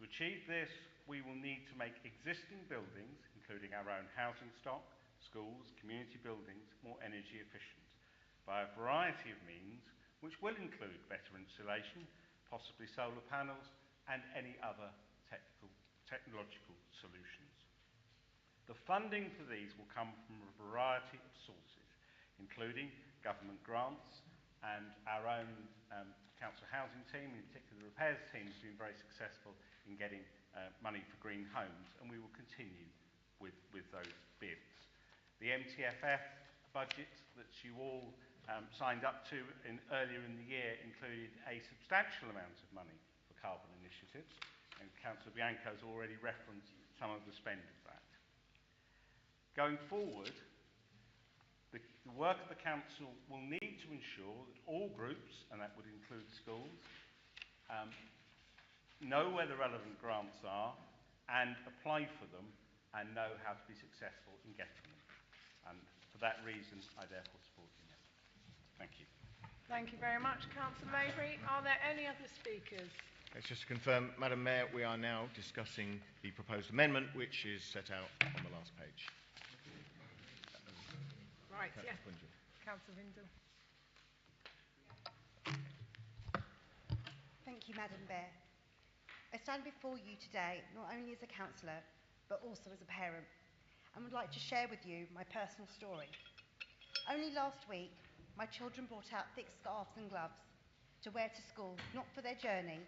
To achieve this, we will need to make existing buildings, including our own housing stock, schools, community buildings, more energy efficient by a variety of means, which will include better insulation, possibly solar panels, and any other technological solutions. The funding for these will come from a variety of sources, including government grants, and our own council housing team, in particular the repairs team, has been very successful in getting money for green homes, and we will continue with those bids. The MTFF budget that you all signed up to earlier in the year included a substantial amount of money for carbon initiatives, and Councillor Bianco has already referenced some of the spend of that. Going forward, the work of the Council will need to ensure that all groups, and that would include schools, know where the relevant grants are and apply for them and know how to be successful in getting them. And for that reason, I therefore support the amendment. Thank you. Thank you very much, Councillor Mabry. Are there any other speakers? It's just to confirm, Madam Mayor, we are now discussing the proposed amendment, which is set out on the last page. Right, yes. Councillor Vindel. Thank you, Madam Mayor. I stand before you today not only as a councillor, but also as a parent, and would like to share with you my personal story. Only last week, my children brought out thick scarves and gloves to wear to school, not for their journey,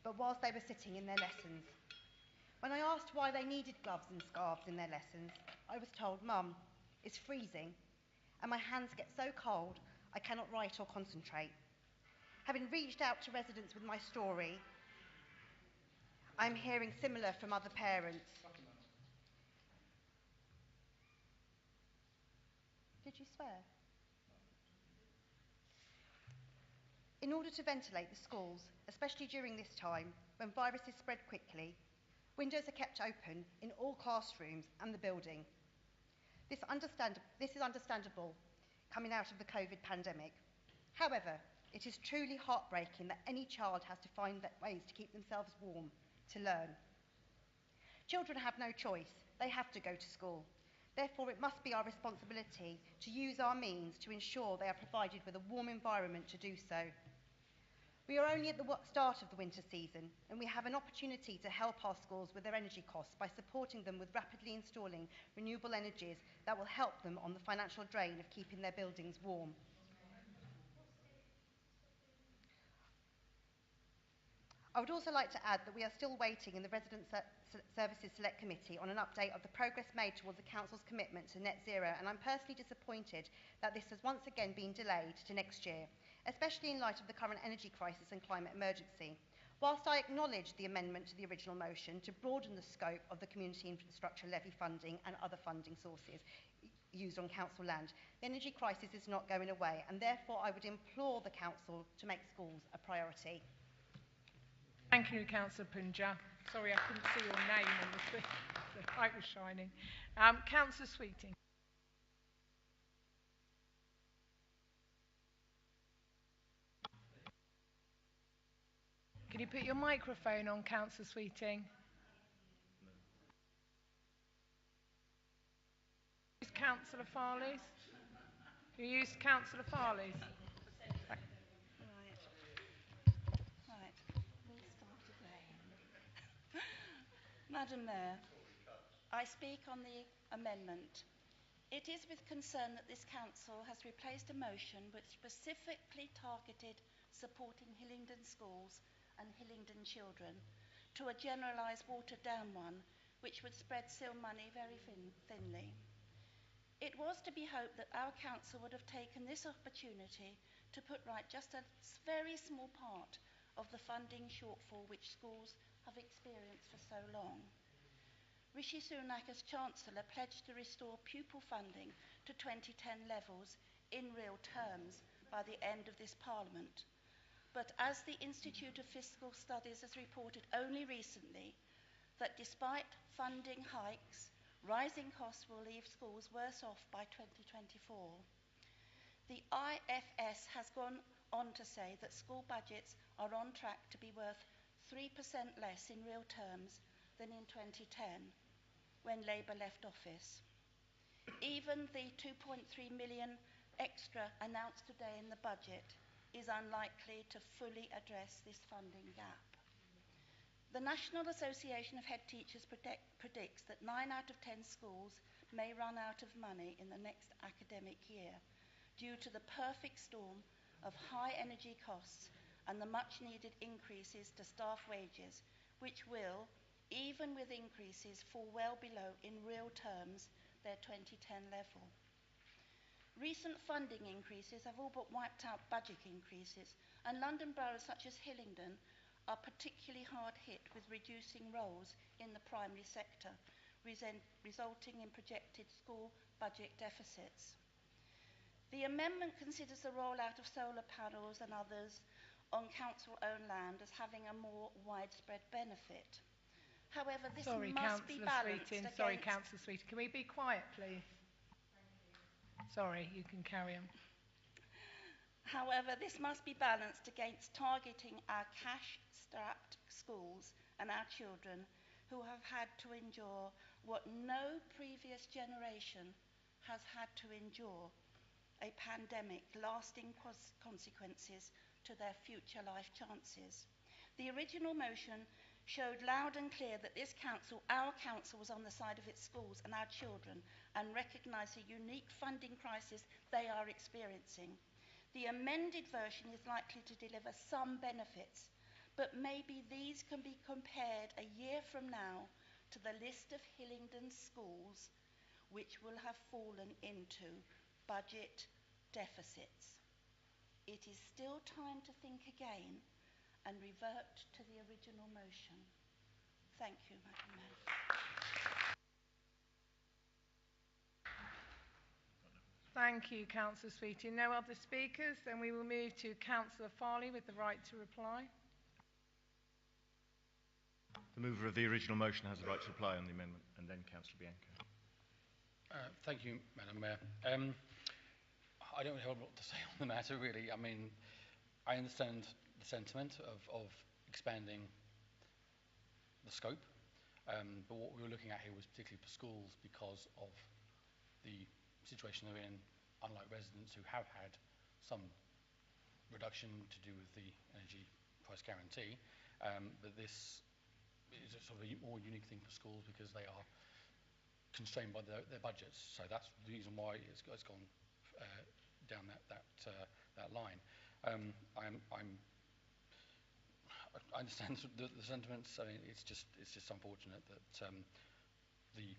but whilst they were sitting in their lessons. When I asked why they needed gloves and scarves in their lessons, I was told, "Mum, it's freezing, and my hands get so cold I cannot write or concentrate." Having reached out to residents with my story, I'm hearing similar from other parents. Did you swear? In order to ventilate the schools, especially during this time when viruses spread quickly, windows are kept open in all classrooms and the building. This is understandable coming out of the COVID pandemic. However, it is truly heartbreaking that any child has to find ways to keep themselves warm, to learn. Children have no choice. They have to go to school. Therefore, it must be our responsibility to use our means to ensure they are provided with a warm environment to do so. We are only at the start of the winter season, and we have an opportunity to help our schools with their energy costs by supporting them with rapidly installing renewable energies that will help them on the financial drain of keeping their buildings warm. I would also like to add that we are still waiting in the Resident Services Select Committee on an update of the progress made towards the Council's commitment to net zero, and I'm personally disappointed that this has once again been delayed to next year, especially in light of the current energy crisis and climate emergency. Whilst I acknowledge the amendment to the original motion to broaden the scope of the Community Infrastructure Levy funding and other funding sources used on council land, the energy crisis is not going away, and therefore I would implore the council to make schools a priority. Thank you, Councillor Punja. Sorry, I couldn't see your name on the thing. The light was shining. Councillor Sweeting. Can you put your microphone on, Councillor Sweeting? Use Councillor Farley's. You use Councillor Farley's. Madam Mayor, I speak on the amendment. It is with concern that this council has replaced a motion which specifically targeted supporting Hillingdon schools and Hillingdon children to a generalised watered-down one which would spread seal money very thinly. It was to be hoped that our council would have taken this opportunity to put right just a very small part of the funding shortfall which schools have experienced for so long. Rishi Sunak as Chancellor pledged to restore pupil funding to 2010 levels in real terms by the end of this Parliament. But as the Institute of Fiscal Studies has reported only recently, that despite funding hikes, rising costs will leave schools worse off by 2024. The IFS has gone on to say that school budgets are on track to be worth 3% less in real terms than in 2010, when Labour left office. Even the 2.3 million extra announced today in the budget is unlikely to fully address this funding gap. The National Association of Head Teachers predicts that 9 out of 10 schools may run out of money in the next academic year due to the perfect storm of high energy costs and the much needed increases to staff wages, which will, even with increases, fall well below in real terms their 2010 level. Recent funding increases have all but wiped out budget increases, and London boroughs such as Hillingdon are particularly hard hit with reducing roles in the primary sector, resulting in projected school budget deficits. The amendment considers the rollout of solar panels and others on council-owned land as having a more widespread benefit. However, this must be balanced against... Sorry, Councillor Sweeting. Can we be quiet, please? Sorry, you can carry on. However, this must be balanced against targeting our cash-strapped schools and our children who have had to endure what no previous generation has had to endure, a pandemic, lasting consequences to their future life chances. The original motion showed loud and clear that this council, our council, was on the side of its schools and our children and recognised the unique funding crisis they are experiencing. The amended version is likely to deliver some benefits, but maybe these can be compared a year from now to the list of Hillingdon schools which will have fallen into budget deficits. It is still time to think again and revert to the original motion. Thank you, Madam Mayor. Thank you, Councillor Sweeting. No other speakers? Then we will move to Councillor Farley with the right to reply. The mover of the original motion has the right to reply on the amendment, and then Councillor Bianco. Thank you, Madam Mayor. I don't have a lot to say on the matter, really. I mean, I understand the sentiment of expanding the scope, but what we were looking at here was particularly for schools because of the situation they're in, unlike residents who have had some reduction to do with the energy price guarantee, but this is a sort of a more unique thing for schools because they are constrained by their budgets. So that's the reason why it's gone down that line. I understand the sentiments. I mean, it's just unfortunate that the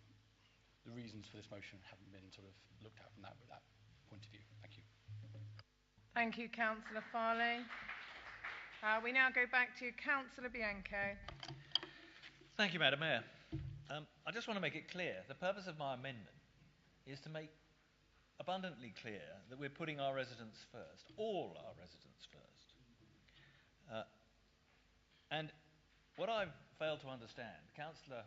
reasons for this motion haven't been sort of looked at from that point of view. Thank you. Thank you, Councillor Farley. We now go back to Councillor Bianco. Thank you, Madam Mayor. I just want to make it clear, the purpose of my amendment is to make abundantly clear that we're putting our residents first, all our residents first. And what I've failed to understand, Councillor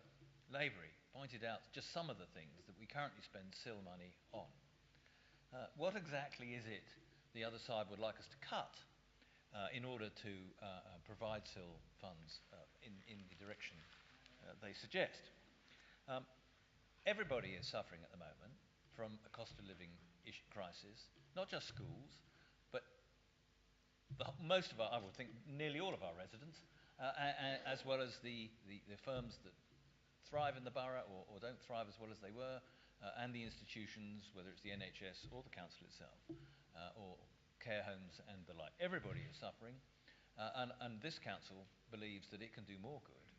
Lavery pointed out just some of the things that we currently spend SIL money on. What exactly is it the other side would like us to cut in order to provide SIL funds in the direction they suggest? Everybody is suffering at the moment from a cost of living crisis, not just schools, but most of our, I would think, nearly all of our residents, as well as the firms that thrive in the borough or don't thrive as well as they were, and the institutions, whether it's the NHS or the council itself, or care homes and the like. Everybody is suffering, and this council believes that it can do more good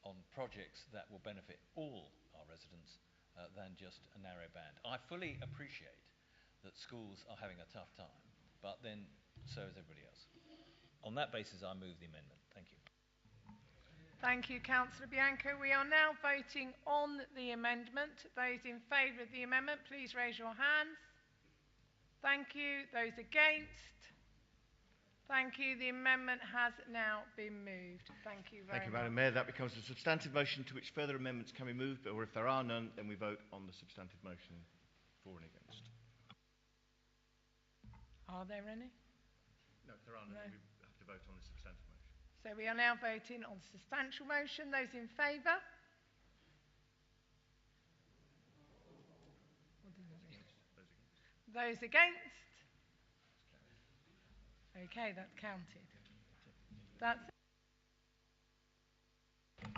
on projects that will benefit all our residents than just a narrow band. I fully appreciate that schools are having a tough time, but then so is everybody else. On that basis, I move the amendment. Thank you. Thank you, Councillor Bianco. We are now voting on the amendment. Those in favour of the amendment, please raise your hands. Thank you. Those against? Thank you. The amendment has now been moved. Thank you very much. Thank you, Madam Mayor. That becomes a substantive motion to which further amendments can be moved, or if there are none, then we vote on the substantive motion for and against. Are there any? No, if there are none, we have to vote on the substantive motion. So we are now voting on the substantial motion. Those in favour? Those against? Okay, that's counted. That's it.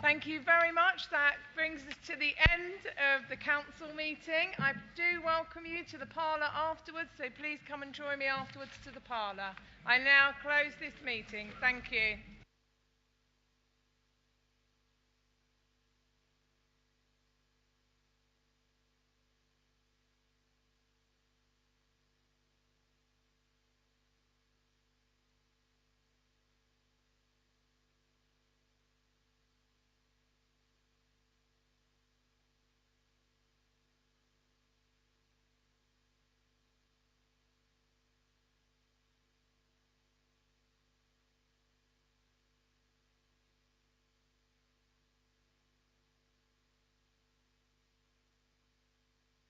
Thank you very much. That brings us to the end of the council meeting. I do welcome you to the parlour afterwards, so please come and join me afterwards to the parlour. I now close this meeting. Thank you.